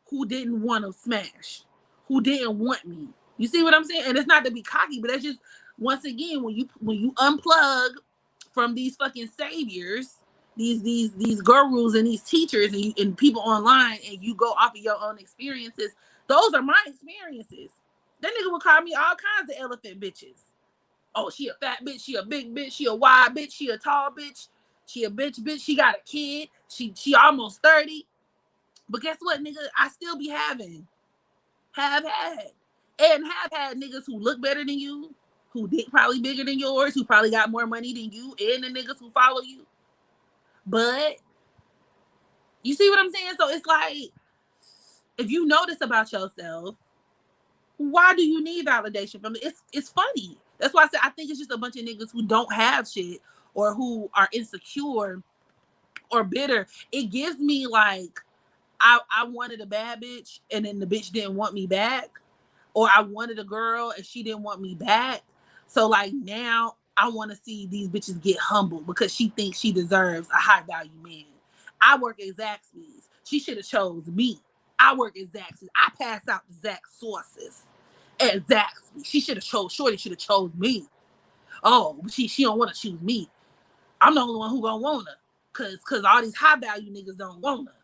who didn't want to smash, who didn't want me. You see what I'm saying? And it's not to be cocky, but that's just Once again, when you unplug from these fucking saviors, these gurus and these teachers and people online, and you go off of your own experiences, those are my experiences. That nigga would call me all kinds of elephant bitches. Oh, she a fat bitch, she a big bitch, she a wide bitch, she a tall bitch, she a bitch, she got a kid, she almost 30. But guess what, nigga? I still be have had, and have had niggas who look better than you, who dick probably bigger than yours, who probably got more money than you, and the niggas who follow you. But you see what I'm saying? So it's like, if you know this about yourself, why do you need validation from it? It's funny. That's why I said I think it's just a bunch of niggas who don't have shit, or who are insecure or bitter. It gives me like, I wanted a bad bitch and then the bitch didn't want me back, or I wanted a girl and she didn't want me back. So like now I want to see these bitches get humbled because she thinks she deserves a high value man. I work at Zaxby's. She should have chose me. I work at Zaxby's. I pass out the Zax sauces at Zaxby's. She should have chose. Shorty should have chose me. Oh, she don't want to choose me. I'm the only one who gonna want her. Cause all these high value niggas don't want her.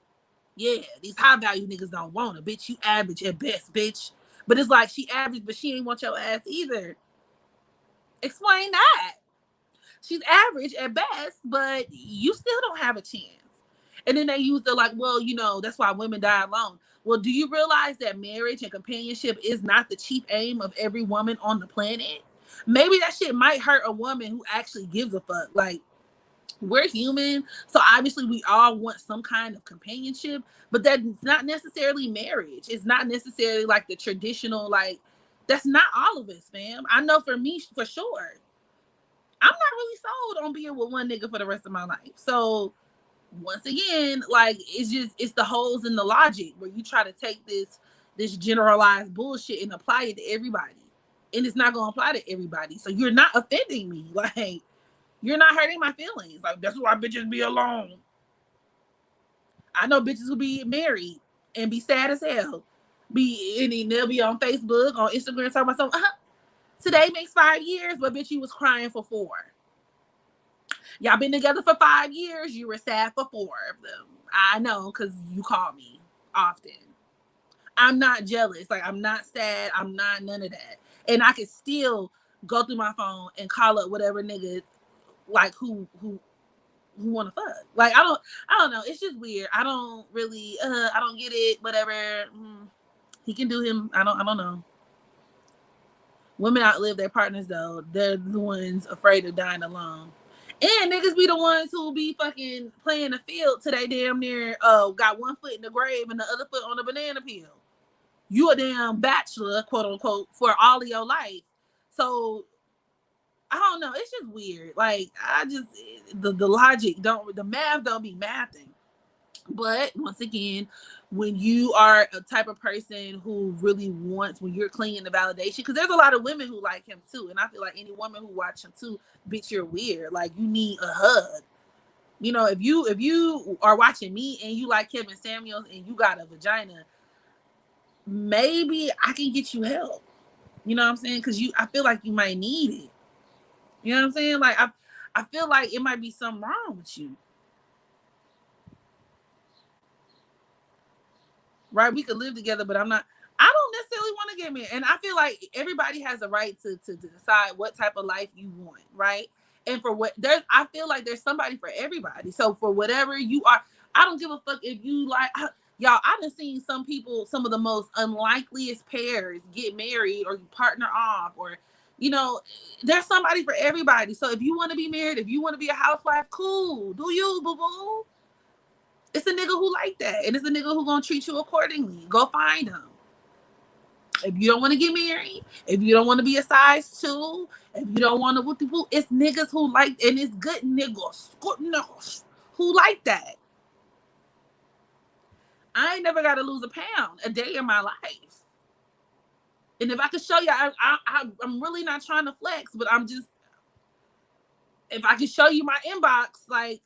Yeah, these high value niggas don't want her. Bitch, you average at best, bitch. But it's like she average, but she ain't want your ass either. Explain that. She's average at best, but you still don't have a chance. And then they use the like, well, that's why women die alone. Well, do you realize that marriage and companionship is not the chief aim of every woman on the planet? Maybe that shit might hurt a woman who actually gives a fuck. Like, we're human, so obviously we all want some kind of companionship, but that's not necessarily marriage. It's not necessarily like the traditional, like, that's not all of us, fam. I know for me, for sure, I'm not really sold on being with one nigga for the rest of my life. So once again, like, it's the holes in the logic where you try to take this generalized bullshit and apply it to everybody, and it's not gonna apply to everybody. So you're not offending me. Like, you're not hurting my feelings. Like, that's why bitches be alone. I know bitches who be married and be sad as hell. And they'll be on Facebook, on Instagram, talking about something. Today makes 5 years, but bitch, you was crying for 4. Y'all been together for 5 years. You were sad for 4 of them. I know, because you call me often. I'm not jealous. Like, I'm not sad. I'm not none of that. And I can still go through my phone and call up whatever nigga, like, who want to fuck. Like, I don't know. It's just weird. I don't really, I don't get it. Whatever. He can do him. I don't know. Women outlive their partners though. They're the ones afraid of dying alone. And niggas be the ones who be fucking playing the field till they damn near got one foot in the grave and the other foot on the banana peel. You a damn bachelor, quote unquote, for all of your life. So I don't know. It's just weird. Like, the logic the math don't be mathing. But once again, when you are a type of person who really wants, when you're clinging to validation, because there's a lot of women who like him too, and I feel like any woman who watch him too, bitch, you're weird. Like, you need a hug. If you are watching me and you like Kevin Samuels and you got a vagina, maybe I can get you help. You know what I'm saying? Because I feel like you might need it. You know what I'm saying? Like, I feel like it might be something wrong with you. Right? We could live together, but I don't necessarily want to get married. And I feel like everybody has a right to decide what type of life you want, right? And for what I feel like there's somebody for everybody. So for whatever you are, I don't give a fuck if you like, y'all, I done seen some people, some of the most unlikeliest pairs get married or partner off, or there's somebody for everybody. So if you want to be married, if you want to be a housewife, cool. Do you, boo boo? It's a nigga who like that, and it's a nigga who gonna treat you accordingly. Go find him. If you don't want to get married, if you don't want to be a size 2, if you don't want to whoop, it's niggas who like, and it's good niggas who like that. I ain't never got to lose a pound a day in my life. And if I could show you, I'm really not trying to flex, but I'm just, if I could show you my inbox, like,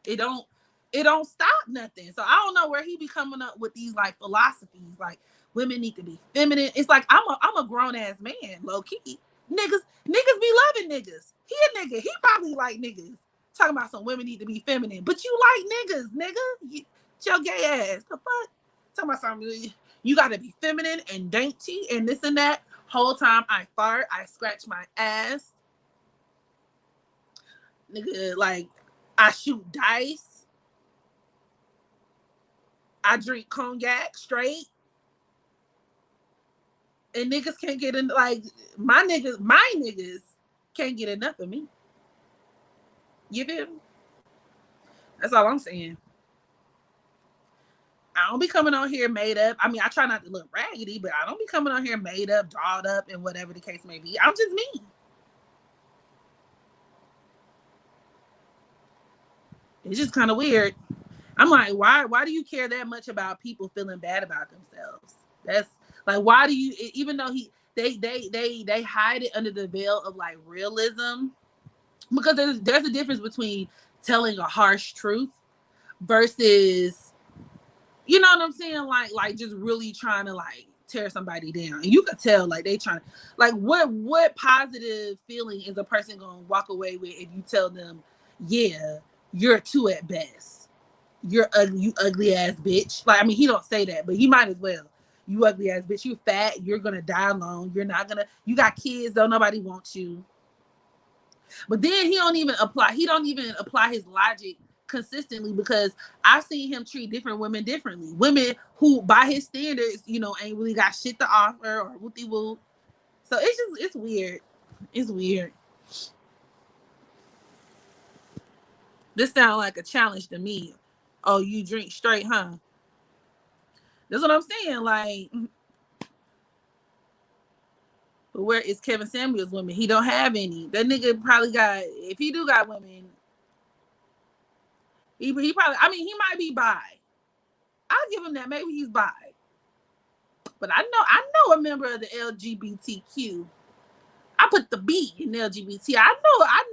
it don't, it don't stop nothing. So I don't know where he be coming up with these like philosophies, like women need to be feminine. It's like I'm a grown ass man, low key. Niggas be loving niggas. He a nigga. He probably like niggas. Talking about some women need to be feminine, but you like niggas, nigga. Your gay ass. The fuck? Talking about something. You got to be feminine and dainty and this and that. Whole time I fart, I scratch my ass. Nigga, like I shoot dice. I drink cognac straight. And niggas can't get in, like my niggas can't get enough of me. You feel me? That's all I'm saying. I don't be coming on here made up. I mean, I try not to look raggedy, but I don't be coming on here made up, dolled up, and whatever the case may be. I'm just me. It's just kind of weird. I'm like, why do you care that much about people feeling bad about themselves? That's like, why do you, even though they hide it under the veil of like realism, because there's a difference between telling a harsh truth versus, you know what I'm saying, like just really trying to like tear somebody down. And you could tell like they trying to, like what positive feeling is a person gonna walk away with if you tell them, yeah, you're a 2 at best, you're ugly, you ugly ass bitch. Like, I mean, he don't say that, but he might as well. You ugly ass bitch, you fat, you're gonna die alone, you're not gonna, you got kids, though nobody wants you. But then he don't even apply his logic consistently, because I've seen him treat different women differently. Women who, by his standards, you know, ain't really got shit to offer or whoopty whoop. So it's weird. It's weird. This sounds like a challenge to me. Oh, you drink straight, huh? That's what I'm saying. Like, but where is Kevin Samuels' women? He don't have any. That nigga probably got, if he do got women, he probably, I mean, he might be bi. I'll give him that. Maybe he's bi. But I know a member of the LGBTQ. I put the B in LGBT. I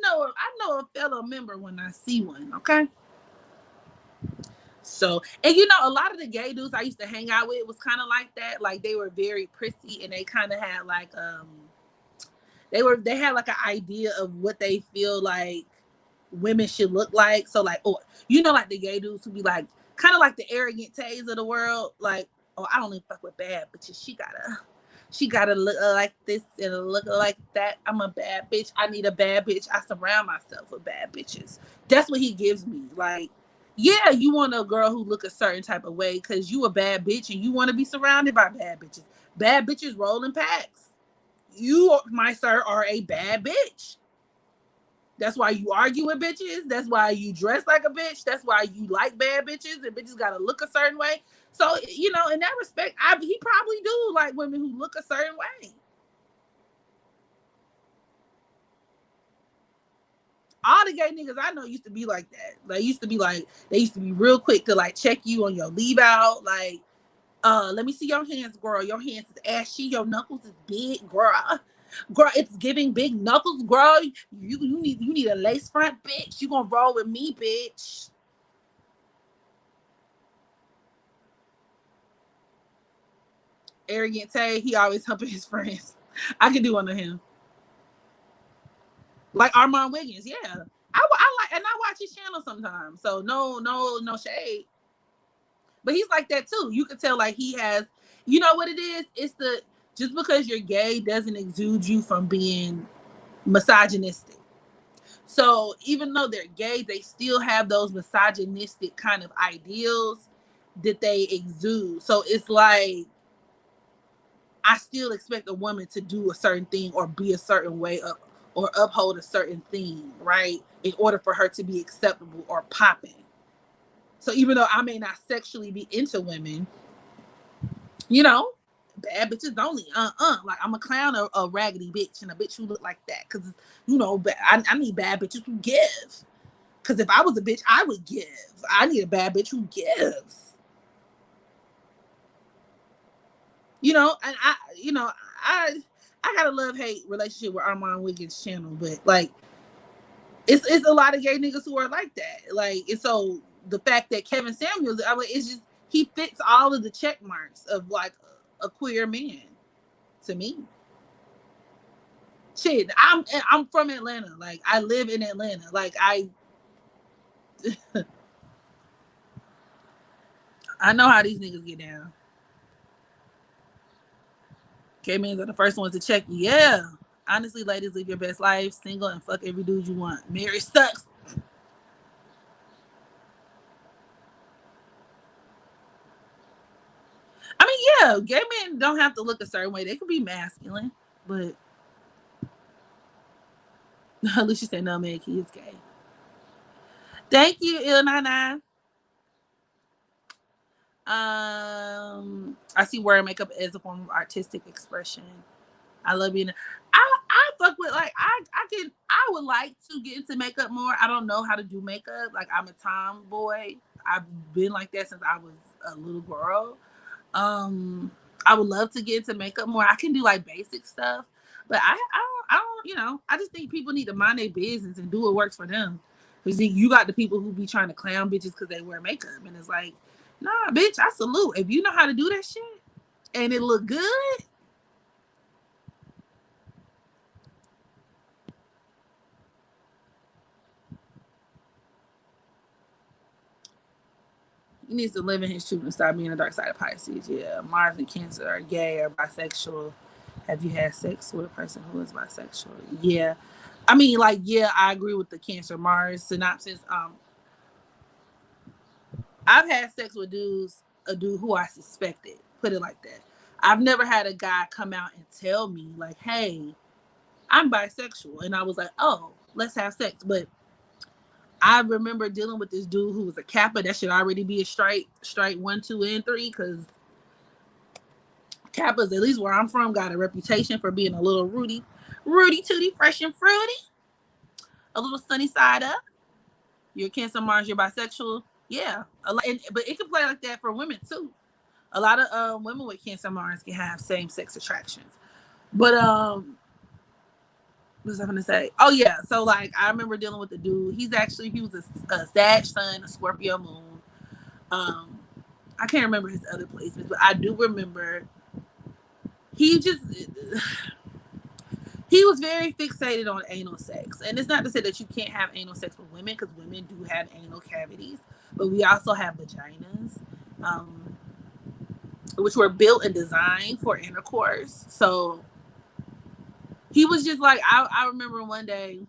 know a fellow member when I see one. Okay. So, and you know, a lot of the gay dudes I used to hang out with was kind of like that. Like, they were very prissy, and they kind of had like they had like an idea of what they feel like women should look like. So like, oh, you know, like the gay dudes who be like kind of like the arrogant Tays of the world. Like, oh, I don't even fuck with bad bitches. She gotta look like this and look like that. I'm a bad bitch. I need a bad bitch. I surround myself with bad bitches. That's what he gives me. Like, yeah, you want a girl who look a certain type of way because you a bad bitch and you want to be surrounded by bad bitches. Bad bitches roll in packs. You, my sir, are a bad bitch. That's why you argue with bitches. That's why you dress like a bitch. That's why you like bad bitches, and bitches gotta look a certain way. So, you know, in that respect, he probably do like women who look a certain way. All the gay niggas I know used to be like that. They used to be real quick to like check you on your leave out. Like, let me see your hands, girl. Your hands is ashy. Your knuckles is big, girl. Girl, it's giving big knuckles, girl. You need a lace front, bitch. You gonna roll with me, bitch. Arrogant Tay, he always helping his friends. I can do one of him. Like Armand Wiggins, yeah. I like, and I watch his channel sometimes. So no shade. But he's like that too. You can tell like he has, you know what it is? It's the, just because you're gay doesn't exude you from being misogynistic. So even though they're gay, they still have those misogynistic kind of ideals that they exude. So it's like, I still expect a woman to do a certain thing or be a certain way up or uphold a certain thing, right? In order for her to be acceptable or popping. So even though I may not sexually be into women, you know, bad bitches only. Like, I'm a clown, a raggedy bitch, and a bitch who look like that. Cause you know, I need bad bitches who give. Cause if I was a bitch, I would give. I need a bad bitch who gives. You know, and I got a love-hate relationship with Armand Wiggins' channel, but like it's a lot of gay niggas who are like that. Like, and so the fact that Kevin Samuels, I mean, it's just he fits all of the check marks of like a queer man to me. Shit, I'm from Atlanta. Like I live in Atlanta. Like I know how these niggas get down. K-Mans are the first ones to check you. Yeah. Honestly, ladies, live your best life. Single and fuck every dude you want. Marriage sucks. I mean, yeah, gay men don't have to look a certain way. They can be masculine, but at least you say no man, he is gay. Thank you, Il99. I see wearing makeup as a form of artistic expression. I love being. I fuck with like I would like to get into makeup more. I don't know how to do makeup. Like I'm a tomboy. I've been like that since I was a little girl. I would love to get into makeup more. I can do like basic stuff, but I don't, I just think people need to mind their business and do what works for them. Because you got the people who be trying to clown bitches because they wear makeup, and it's like, nah, bitch, I salute. If you know how to do that shit and it look good, he needs to live in his truth and stop being a dark side of Pisces. Yeah, Mars and Cancer are gay or bisexual. Have you had sex with a person who is bisexual? Yeah. I mean, like, yeah, I agree with the Cancer Mars synopsis. I've had sex with a dude who I suspected. Put it like that. I've never had a guy come out and tell me, like, hey, I'm bisexual. And I was like, oh, let's have sex. But I remember dealing with this dude who was a Kappa. That should already be a strike 1, 2, and 3, because Kappas, at least where I'm from, got a reputation for being a little Rudy Tooty, fresh and fruity, a little sunny side up. You're Cancer Mars, you're bisexual. Yeah, but it can play like that for women too. A lot of women with Cancer Mars can have same sex attractions. But what was I gonna say? Oh yeah, so like I remember dealing with the dude. He was a Sag Sun, a Scorpio Moon. I can't remember his other placements, but I do remember he was very fixated on anal sex. And it's not to say that you can't have anal sex with women, because women do have anal cavities, but we also have vaginas, which were built and designed for intercourse. So he was just like, I remember one day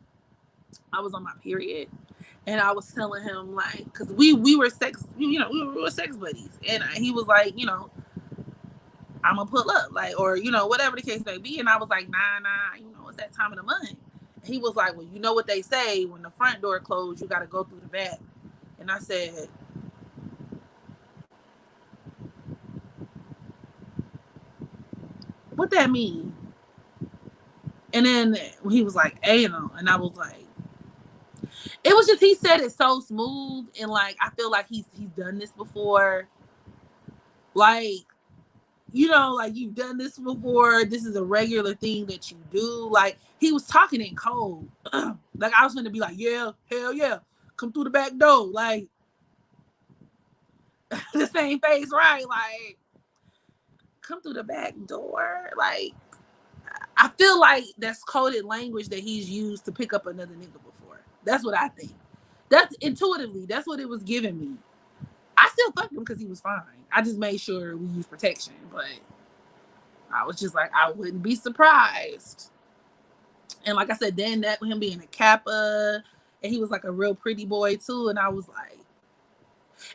I was on my period and I was telling him, like, because we were we were sex buddies, and he was like, I'm gonna pull up, like, or whatever the case may be. And I was like, nah, it's that time of the month. And he was like, well, you know what they say, when the front door closed, you got to go through the back. And I said, what that mean? And then he was like, anal, and I was like, it was just, he said it so smooth, and like I feel like he's done this before, like, like you've done this before. This is a regular thing that you do. Like he was talking in code. Like I was gonna be like, yeah, hell yeah, come through the back door. Like the same face, right? Like come through the back door. Like I feel like that's coded language that he's used to pick up another nigga before. That's what I think. That's intuitively. That's what it was giving me. I still fucked him because he was fine. I just made sure we used protection, but I was just like, I wouldn't be surprised. And like I said, then that him being a Kappa, and he was like a real pretty boy too. And I was like,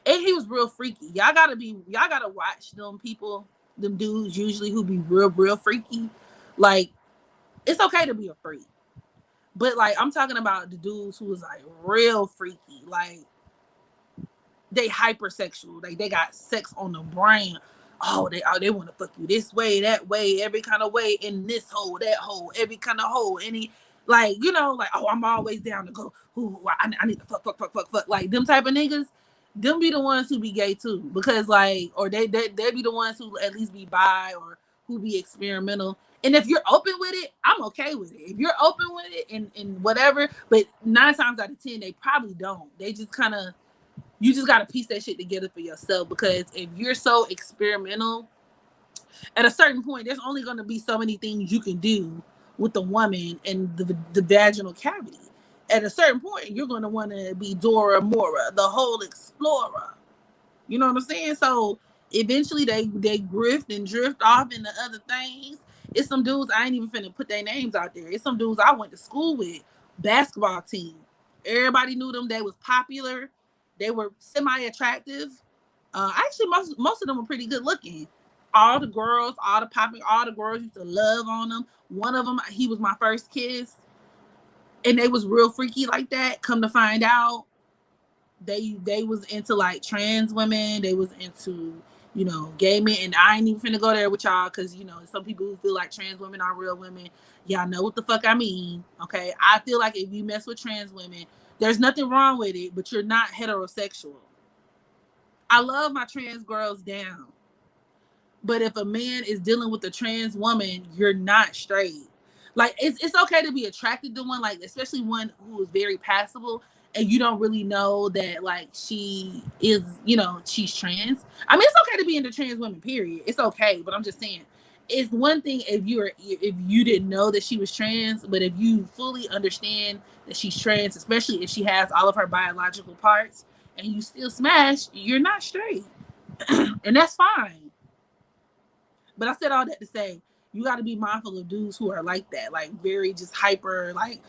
and he was real freaky. Y'all gotta watch them people, them dudes usually who be real freaky. Like, it's okay to be a freak, but like I'm talking about the dudes who was like real freaky, like they hypersexual, like they got sex on the brain. They want to fuck you this way, that way, every kind of way, in this hole, that hole, every kind of hole, any, like, like, oh, I'm always down to go. Ooh, I need to fuck, like them type of niggas. Them be the ones who be gay too, because like, or they be the ones who at least be bi, or who be experimental. And if you're open with it, I'm okay with it. If you're open with it and whatever, but 9 times out of 10, they probably don't. They just kind of You just got to piece that shit together for yourself, because if you're so experimental, at a certain point, there's only going to be so many things you can do with the woman and the vaginal cavity. At a certain point, you're going to want to be Dora Mora, the whole explorer. You know what I'm saying? So eventually they grift and drift off into other things. It's some dudes I ain't even finna put their names out there. It's some dudes I went to school with, basketball team. Everybody knew them. They was popular. They were semi-attractive. Actually, most of them were pretty good looking. All the girls, all the girls used to love on them. One of them, he was my first kiss, and they was real freaky like that. Come to find out, they was into like trans women. They was into, gay men. And I ain't even finna go there with y'all, because some people who feel like trans women are real women. Y'all know what the fuck I mean. Okay, I feel like if you mess with trans women, there's nothing wrong with it, but you're not heterosexual. I love my trans girls down, but if a man is dealing with a trans woman, you're not straight. Like, it's okay to be attracted to one, like especially one who is very passable, and you don't really know that like she is, she's trans. I mean, it's okay to be into trans women, period. It's okay, but I'm just saying, it's one thing if you didn't know that she was trans, but if you fully understand that she's trans, especially if she has all of her biological parts, and you still smash, you're not straight, and that's fine. But I said all that to say, you got to be mindful of dudes who are like that, like very just hyper, like,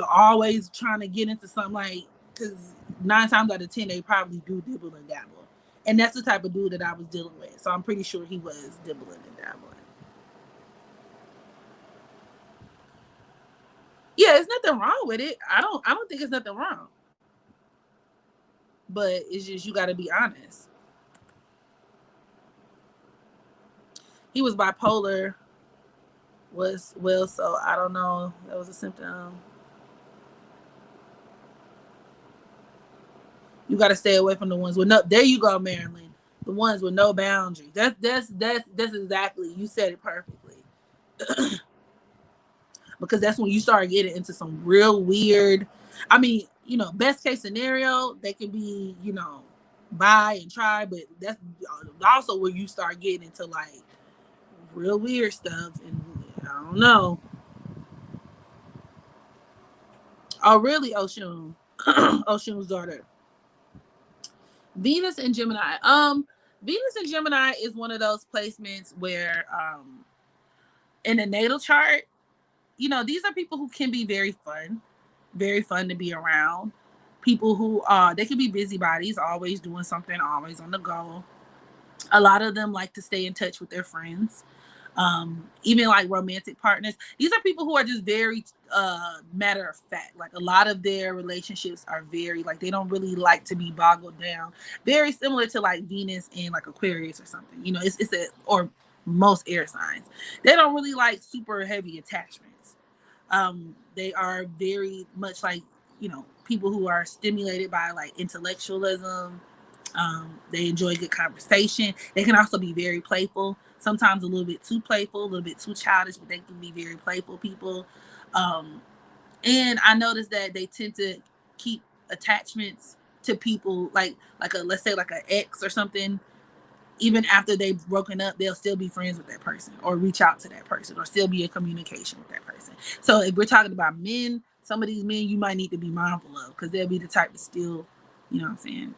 always trying to get into something, like, because 9 times out of 10, they probably do dibble and dabble. And that's the type of dude that I was dealing with. So I'm pretty sure he was dibbling and dabbling. Yeah, there's nothing wrong with it. I don't think it's nothing wrong. But it's just, you got to be honest. He was bipolar, so I don't know. That was a symptom. You got to stay away from the ones with no. There you go, Marilyn. The ones with no boundaries. That's exactly. You said it perfectly. Because that's when you start getting into some real weird. I mean, best case scenario, they can be, buy and try, but that's also where you start getting into like real weird stuff, and I don't know. Oh, really, Oshun? Oshun's daughter. Venus and Gemini. Venus and Gemini is one of those placements where, in a natal chart, these are people who can be very fun to be around. People who they can be busybodies, always doing something, always on the go. A lot of them like to stay in touch with their friends, even like romantic partners. These are people who are just very matter of fact. Like, a lot of their relationships are very, like, they don't really like to be boggled down. Very similar to like Venus and like Aquarius or something. Or most air signs. They don't really like super heavy attachments. They are very much like, people who are stimulated by like intellectualism. They enjoy good conversation. They can also be very playful, sometimes a little bit too playful, a little bit too childish, but they can be very playful people. Um, and I noticed that they tend to keep attachments to people, like a, let's say like an ex or something. Even after they've broken up, they'll still be friends with that person, or reach out to that person, or still be in communication with that person. So if we're talking about men, some of these men you might need to be mindful of, because they'll be the type to still, you know what I'm saying,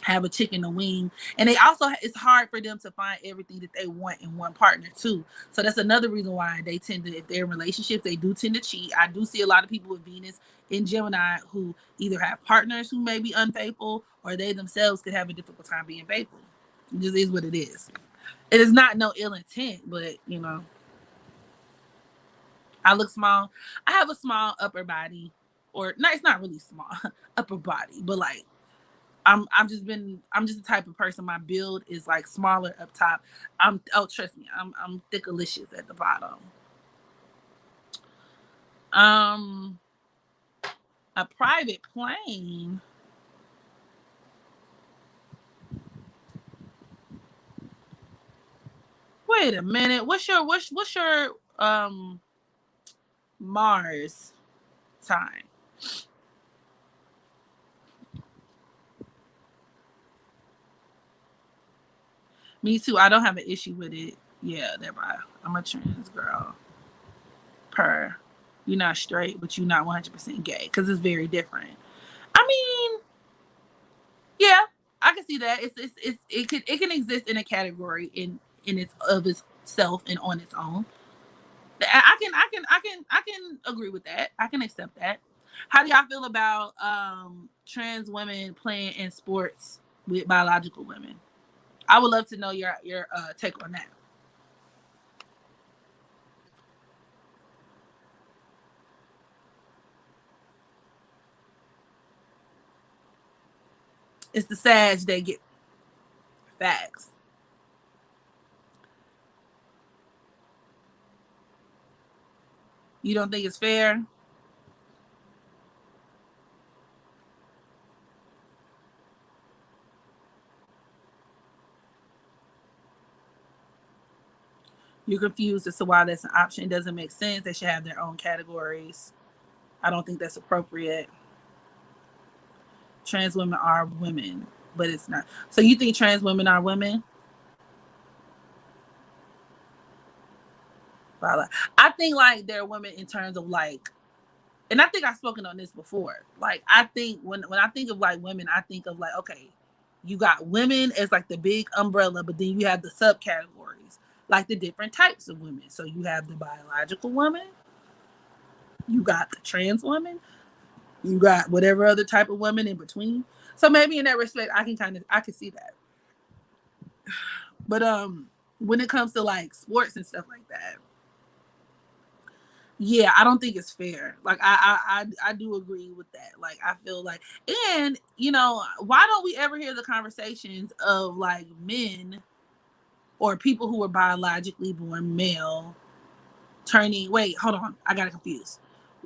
have a chicken to wing. And they also, it's hard for them to find everything that they want in one partner too. So that's another reason why they tend to, if they're in relationships, they do tend to cheat. I do see a lot of people with Venus in Gemini who either have partners who may be unfaithful, or they themselves could have a difficult time being faithful. It just is what it is. It is not no ill intent, but I look small. I have a small upper body, or no, it's not really small upper body, but like, I'm just the type of person. My build is like smaller up top. Trust me, I'm thickalicious at the bottom. Um, a private plane. Wait a minute. What's your Mars time? Me too. I don't have an issue with it. Yeah, thereby I'm a trans girl. Per, you're not straight, but you're not 100% gay because it's very different. I mean, yeah, I can see that. It can exist in a category in its of itself and on its own. I can agree with that. I can accept that. How do y'all feel about trans women playing in sports with biological women? I would love to know your take on that. It's the Sag that get facts. You don't think it's fair? You're confused as to why that's an option. It doesn't make sense. They should have their own categories. I don't think that's appropriate. Trans women are women, but it's not. So you think trans women are women? I think like they're women in terms of like, and I think I've spoken on this before. Like I think when I think of like women, I think of like, okay, you got women as like the big umbrella, but then you have the subcategories, like the different types of women. So you have the biological woman, you got the trans woman, you got whatever other type of woman in between. So maybe in that respect, I can see that. But when it comes to like sports and stuff like that, yeah, I don't think it's fair. Like I do agree with that. Like I feel like, and why don't we ever hear the conversations of like men or people who are biologically born male turning, wait, hold on, I got it confused.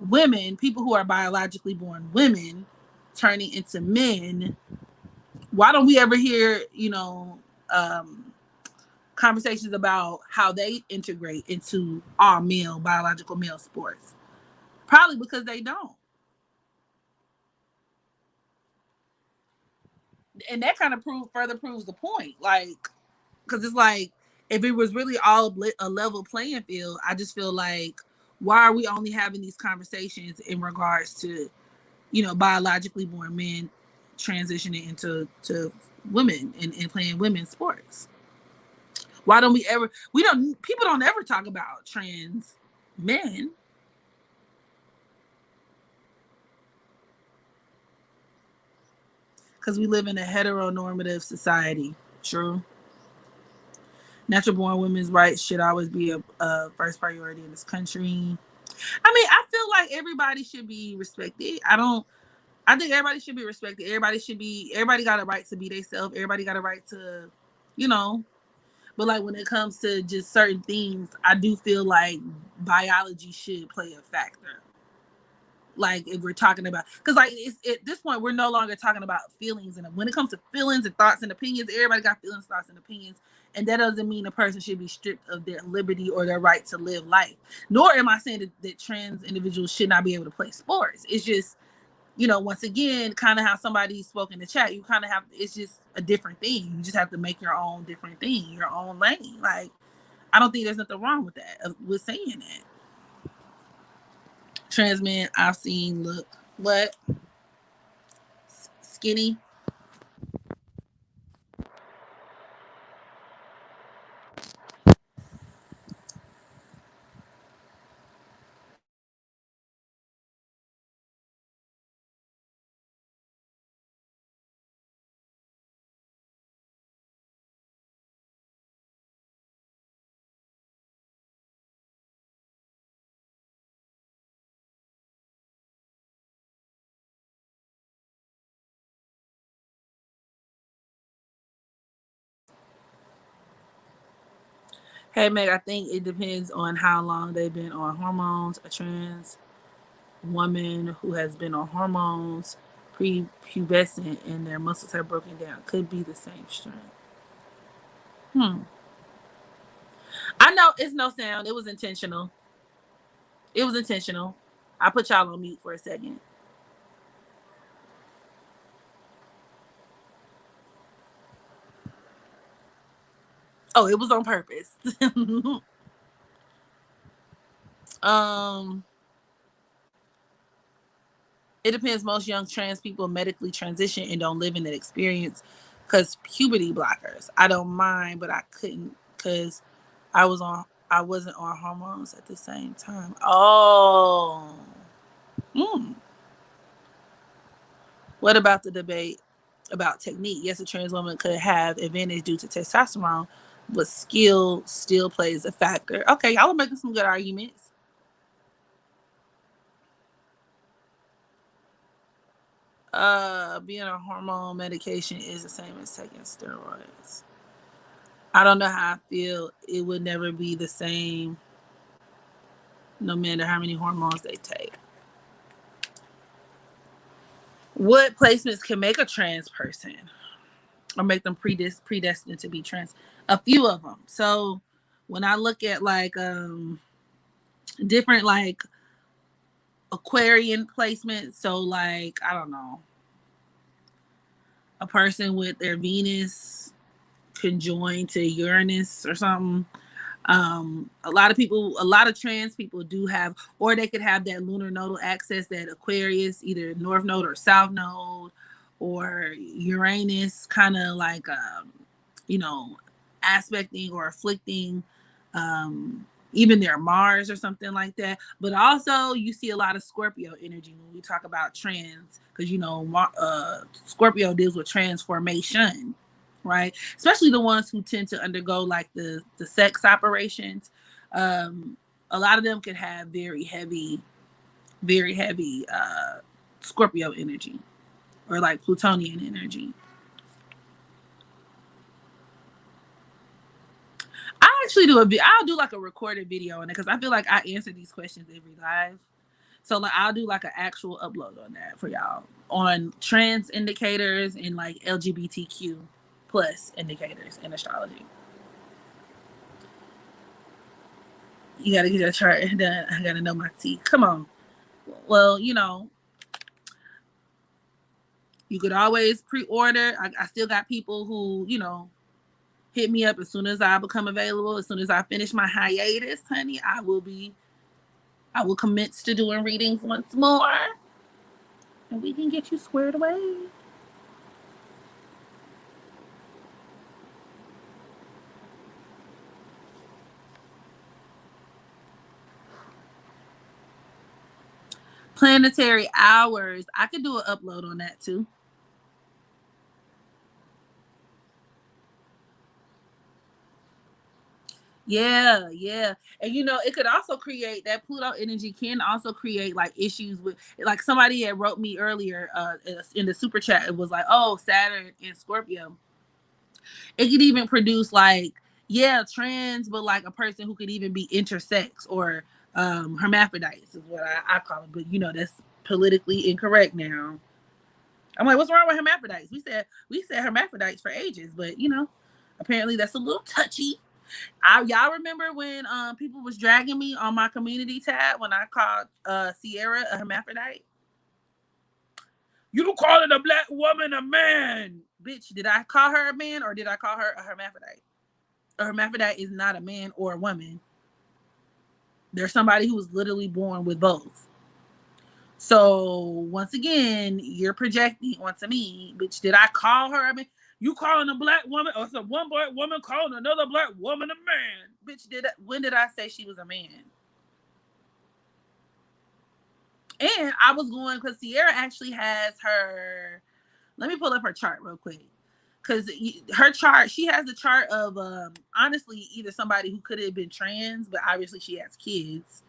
Women, people who are biologically born women turning into men. Why don't we ever hear, um conversations about how they integrate into all male biological male sports? Probably because they don't. And that kind of further proves the point. Like, because it's like if it was really all a level playing field, I just feel like why are we only having these conversations in regards to biologically born men transitioning into women and playing women's sports? Why don't we don't people don't ever talk about trans men because we live in a heteronormative society. True. Natural born women's rights should always be a first priority in this country. I mean, I feel like everybody should be respected. I think everybody should be respected. Everybody got a right to be themselves. Everybody got a right to, you know, but like when it comes to just certain things, I do feel like biology should play a factor. Like if we're talking about, because like at this point we're no longer talking about feelings, and when it comes to feelings and thoughts and opinions, everybody got feelings, thoughts, and opinions, and that doesn't mean a person should be stripped of their liberty or their right to live life. Nor am I saying that trans individuals should not be able to play sports. It's just, once again, kind of how somebody spoke in the chat, you kind of have, it's just a different thing. You just have to make your own different thing, your own lane. Like I don't think there's nothing wrong with that, with saying that. Trans men I've seen look what skinny. Hey Meg, I think it depends on how long they've been on hormones. A trans woman who has been on hormones pre-pubescent and their muscles have broken down could be the same strength. Hmm. I know it's no sound. It was intentional. It was intentional. I put y'all on mute for a second. Oh, it was on purpose. um it depends. Most young trans people medically transition and don't live in that experience because puberty blockers. I don't mind, but I couldn't because I wasn't on hormones at the same time. Oh. Hmm. What about the debate about technique? Yes, a trans woman could have advantage due to testosterone, but skill still plays a factor. Okay, y'all are making some good arguments. Being on hormone medication is the same as taking steroids. I don't know how I feel. It would never be the same no matter how many hormones they take. What placements can make a trans person or make them predestined to be trans? A few of them. So when I look at like different like Aquarian placements, so like I don't know, a person with their Venus conjoined to Uranus or something. A lot of people, a lot of trans people do have, or they could have that lunar nodal axis, that Aquarius, either North Node or South Node, or Uranus, kind of like, you know, aspecting or afflicting, even their Mars or something like that. But also, you see a lot of Scorpio energy when we talk about trans, because you know, Scorpio deals with transformation, right? Especially the ones who tend to undergo like the sex operations. A lot of them could have very heavy Scorpio energy or like Plutonian energy. I actually I'll do like a recorded video on it because I feel like I answer these questions every live. So like I'll do like an actual upload on that for y'all on trans indicators and like LGBTQ plus indicators in astrology. You gotta get your chart done. I gotta know my T. Come on. Well, you know, you could always pre-order. I still got people who, you know, hit me up as soon as I become available. As soon as I finish my hiatus, honey, I will commence to doing readings once more. And we can get you squared away. Planetary hours. I could do an upload on that too. Yeah, yeah. And you know, it could also create that Pluto energy can also create like issues with like somebody had wrote me earlier in the super chat. It was like, oh, Saturn in Scorpio. It could even produce like, yeah, trans, but like a person who could even be intersex or hermaphrodites is what I call it. But you know, that's politically incorrect now. I'm like, what's wrong with hermaphrodites? We said hermaphrodites for ages, but you know, apparently that's a little touchy. Y'all remember when people was dragging me on my community tab when I called Sierra a hermaphrodite? You calling a black woman a man, bitch? Did I call her a man or did I call her a hermaphrodite? A hermaphrodite is not a man or a woman. There's somebody who was literally born with both. So once again, you're projecting onto me, bitch. Did I call her? I mean, you calling a black woman or some one black woman calling another black woman a man, bitch? When did I say she was a man? And I was going because Sierra actually has her. Let me pull up her chart real quick. Because her chart, she has the chart of honestly either somebody who could have been trans, but obviously she has kids.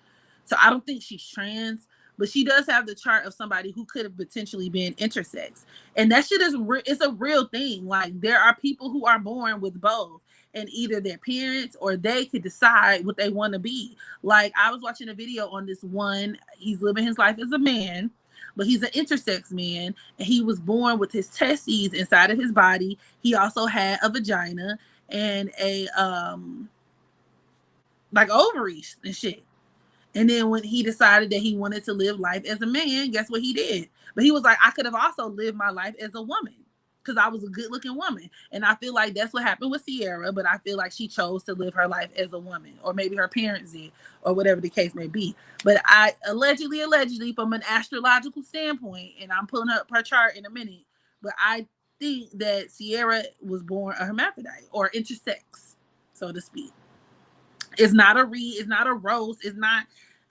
So I don't think she's trans, but she does have the chart of somebody who could have potentially been intersex. And that shit is it's a real thing. Like there are people who are born with both, and either their parents or they could decide what they want to be. Like I was watching a video on this one, he's living his life as a man, but he's an intersex man and he was born with his testes inside of his body. He also had a vagina and a like ovaries and shit. And then when he decided that he wanted to live life as a man, guess what he did? But he was like, I could have also lived my life as a woman. because I was a good looking woman. And I feel like that's what happened with Sierra, but I feel like she chose to live her life as a woman, or maybe her parents did, or whatever the case may be. But I allegedly, from an astrological standpoint, and I'm pulling up her chart in a minute, but I think that Sierra was born a hermaphrodite or intersex, so to speak. It's not a read, it's not a roast, it's not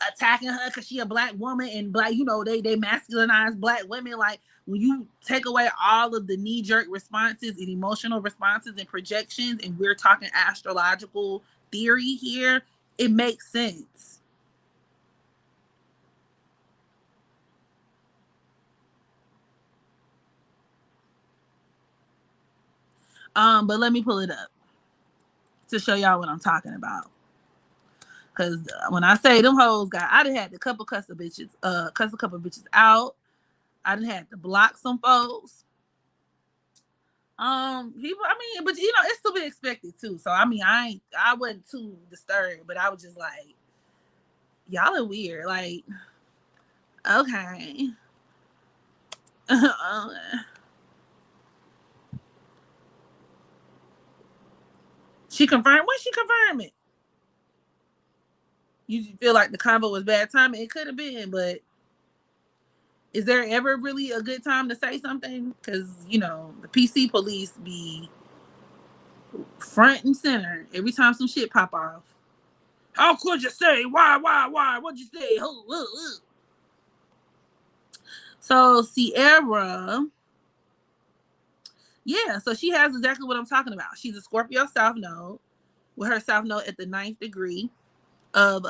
attacking her because she a black woman and black, they masculinize black women. Like, when you take away all of the knee-jerk responses and emotional responses and projections, and we're talking astrological theory here, it makes sense. But let me pull it up to show y'all what I'm talking about. Cause when I say them hoes I done had to cuss a couple bitches out. I done had to block some folks. People, but it's to be expected too. So I wasn't too disturbed, but I was just like, y'all are weird. Like, okay. She confirmed. When she confirmed it, you feel like the convo was bad timing. It could have been, but is there ever really a good time to say something? Because the PC police be front and center every time some shit pop off. How could you say? Why? What'd you say? So Sierra, yeah, so she has exactly what I'm talking about. She's a Scorpio South Node, with her South Node at the 9th degree of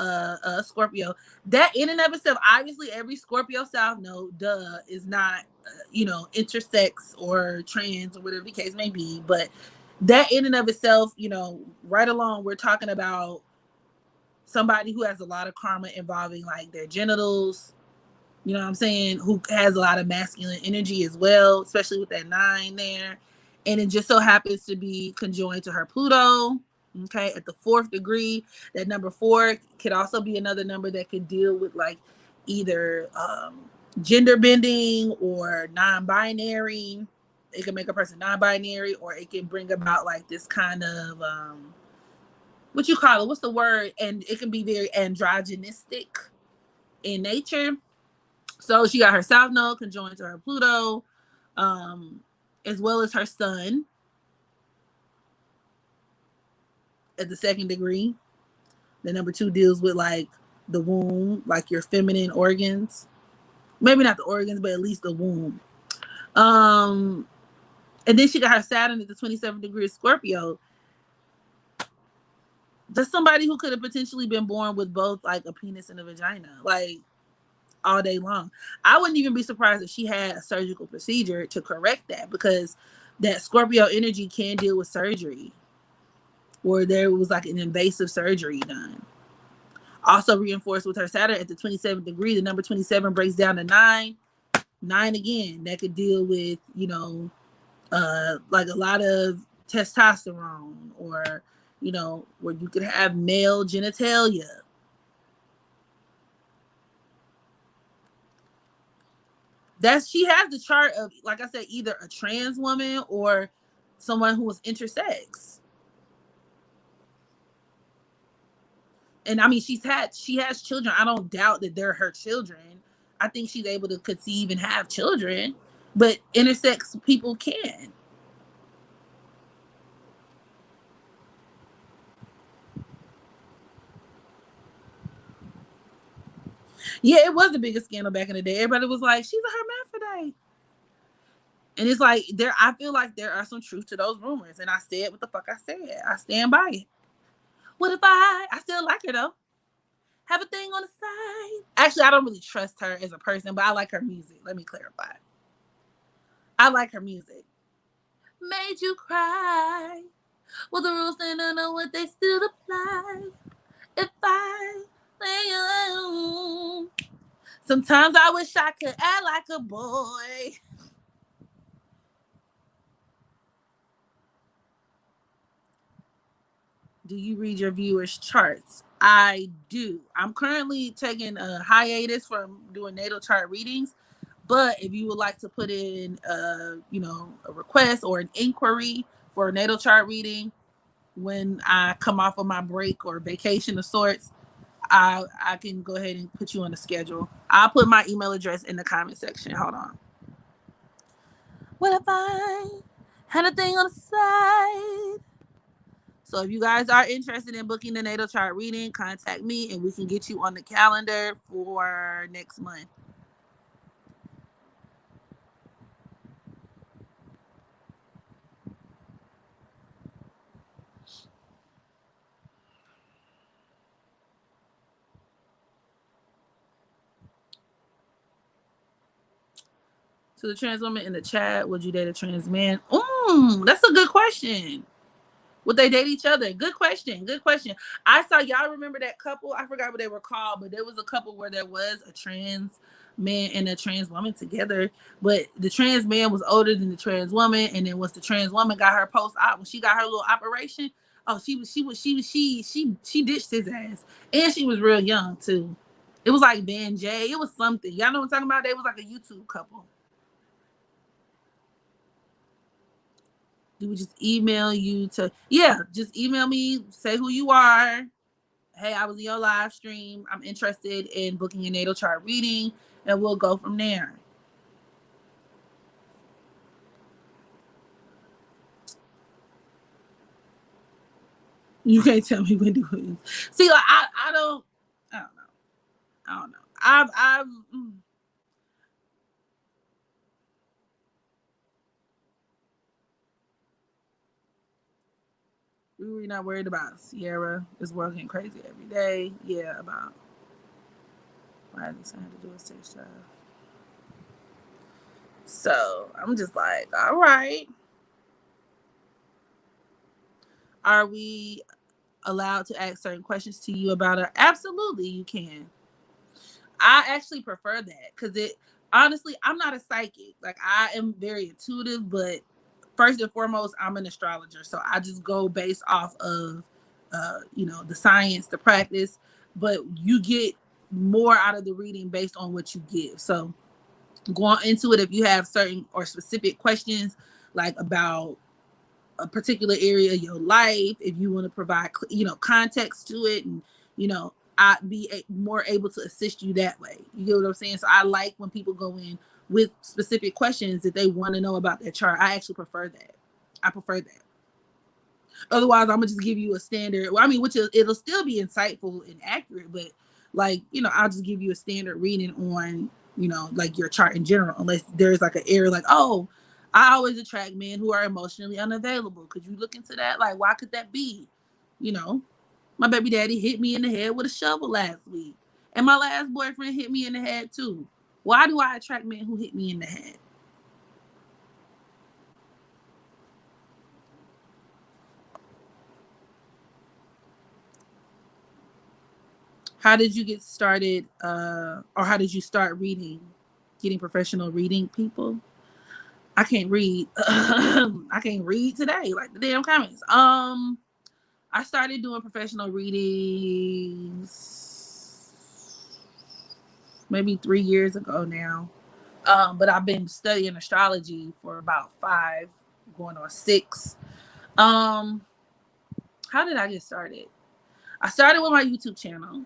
Scorpio. That in and of itself, obviously every Scorpio South Node, is not intersex or trans or whatever the case may be, but that in and of itself, right along, we're talking about somebody who has a lot of karma involving like their genitals, you know what I'm saying, who has a lot of masculine energy as well, especially with that 9 there. And it just so happens to be conjoined to her Pluto, okay, at the 4th degree. That number 4 could also be another number that could deal with like either gender bending or non-binary. It can make a person non-binary, or it can bring about like this kind of what you call it, what's the word? And it can be very androgynistic in nature. So she got her South Node conjoined to her Pluto, as well as her Sun at the 2nd degree. The number 2 deals with like the womb, like your feminine organs. Maybe not the organs, but at least the womb. And then she got her Saturn at the 27th degree of Scorpio. That's somebody who could have potentially been born with both like a penis and a vagina, like all day long. I wouldn't even be surprised if she had a surgical procedure to correct that, because that Scorpio energy can deal with surgery, or there was like an invasive surgery done. Also reinforced with her Saturn at the 27th degree, the number 27 breaks down to 9. 9 again, that could deal with, like a lot of testosterone, or, where you could have male genitalia. She has the chart of, like I said, either a trans woman or someone who was intersex. And she has children. I don't doubt that they're her children. I think she's able to conceive and have children, but intersex people can. Yeah, it was the biggest scandal back in the day. Everybody was like, she's a hermaphrodite. And it's like, I feel like there are some truth to those rumors. And I said what the fuck I said. I stand by it. What if I still like her though? Have a thing on the side. Actually, I don't really trust her as a person, but I like her music. Let me clarify. I like her music. Made you cry. Well, the rules they don't know what they still apply. If I sometimes I wish I could act like a boy. Do you read your viewers' charts? I do. I'm currently taking a hiatus from doing natal chart readings, But if you would like to put in, a request or an inquiry for a natal chart reading when I come off of my break or vacation of sorts, I can go ahead and put you on the schedule. I'll put my email address in the comment section. Hold on. What if I had a thing on the side? So if you guys are interested in booking the natal chart reading, contact me and we can get you on the calendar for next month. To the trans woman in the chat, would you date a trans man? That's a good question. Would they date each other? Good question. Good question. I saw, y'all remember that couple? I forgot what they were called, but there was a couple where there was a trans man and a trans woman together. But the trans man was older than the trans woman, and then once the trans woman got her post-op, when she got her little operation, she ditched his ass, and she was real young too. It was like Van J. It was something. Y'all know what I'm talking about? They was like a YouTube couple. Do we just email you to? Yeah, just email me. Say who you are. Hey, I was in your live stream. I'm interested in booking a natal chart reading, and we'll go from there. You can't tell me Wendy Williams. See, like I don't know. I don't know. I've we were not worried about Sierra is working crazy every day. Yeah, about why they decided to do a sex drive. So I'm just like, all right. Are we allowed to ask certain questions to you about her? Absolutely, you can. I actually prefer that because it honestly, I'm not a psychic. Like I am very intuitive, but first and foremost, I'm an astrologer. So I just go based off of the science, the practice, but you get more out of the reading based on what you give. So going into it, if you have certain or specific questions like about a particular area of your life, if you want to provide context to it, and I'd be more able to assist you that way. You get what I'm saying? So I like when people go in with specific questions that they want to know about their chart. I actually prefer that. I prefer that. Otherwise, I'm gonna just give you a standard. Well, I mean, it'll still be insightful and accurate, but I'll just give you a standard reading on like your chart in general, unless there's like an area like, oh, I always attract men who are emotionally unavailable. Could you look into that? Like, why could that be? You know, my baby daddy hit me in the head with a shovel last week, and my last boyfriend hit me in the head too. Why do I attract men who hit me in the head? How did you get started, or how did you start reading, getting professional reading people? I can't read. I can't read today, like the damn comments. I started doing professional readings maybe 3 years ago now. But I've been studying astrology for about 5, going on 6. Um, how did I get started? I started with my YouTube channel.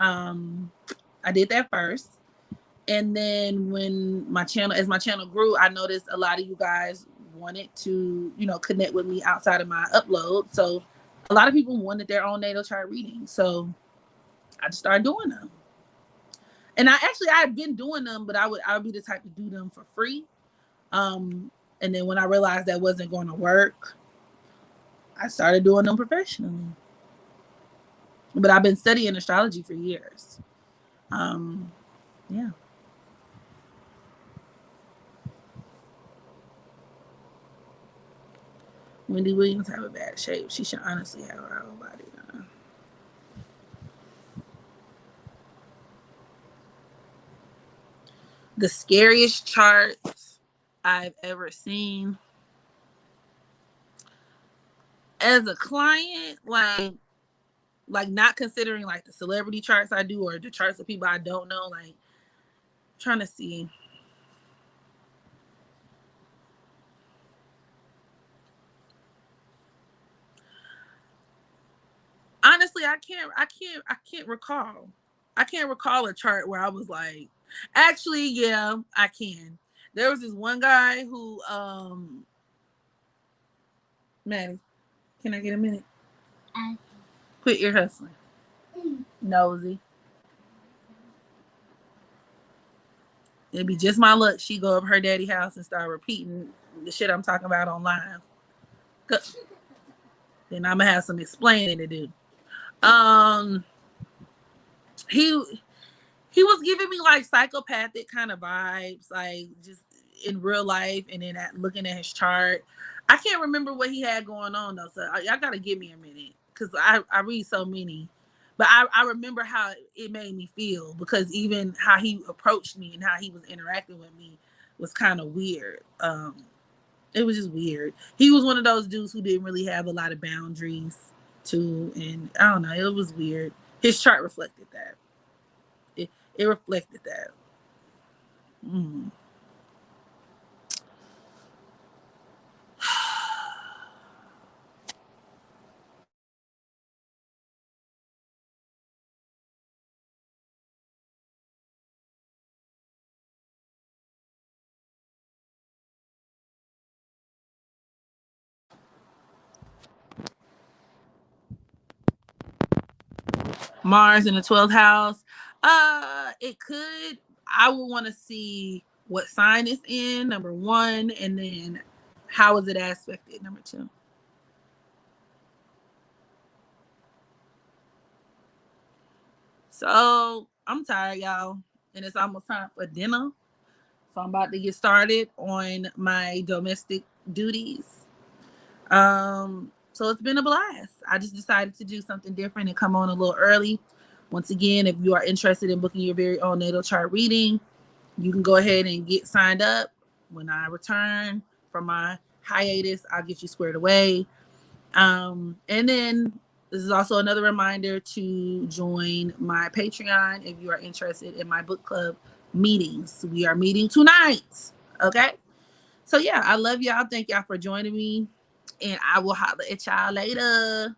I did that first. And then when as my channel grew, I noticed a lot of you guys wanted to, connect with me outside of my upload. So a lot of people wanted their own natal chart reading. So I just started doing them. And I've been doing them, but I would be the type to do them for free. And then when I realized that wasn't going to work, I started doing them professionally. But I've been studying astrology for years. Yeah. Wendy Williams have a bad shape. She should honestly have her whole body done. The scariest charts I've ever seen. As a client, like not considering like the celebrity charts I do or the charts of people I don't know, like trying to see. honestly, I can't recall. I can't recall a chart where I was like, actually, yeah, I can. There was this one guy who, Maddie, can I get a minute? Quit your hustling. Nosy. It'd be just my luck. She go up her daddy house and start repeating the shit I'm talking about on live. Then I'm gonna have some explaining to do. Um, he he was giving me like psychopathic kind of vibes, like just in real life, and then looking at his chart. I can't remember what he had going on though, so y'all gotta give me a minute because I read so many. But I remember how it made me feel because even how he approached me and how he was interacting with me was kind of weird. It was just weird. He was one of those dudes who didn't really have a lot of boundaries too, and I don't know, it was weird. His chart reflected that. It reflected that. Mm. Mars in the 12th house. It could. I would want to see what sign it's in, number one, and then how is it aspected, number two. So I'm tired, y'all, and it's almost time for dinner. So I'm about to get started on my domestic duties. So it's been a blast. I just decided to do something different and come on a little early. Once again, if you are interested in booking your very own natal chart reading, you can go ahead and get signed up. When I return from my hiatus, I'll get you squared away. And then this is also another reminder to join my Patreon if you are interested in my book club meetings. We are meeting tonight. Okay. So yeah, I love y'all. Thank y'all for joining me. And I will holler at y'all later.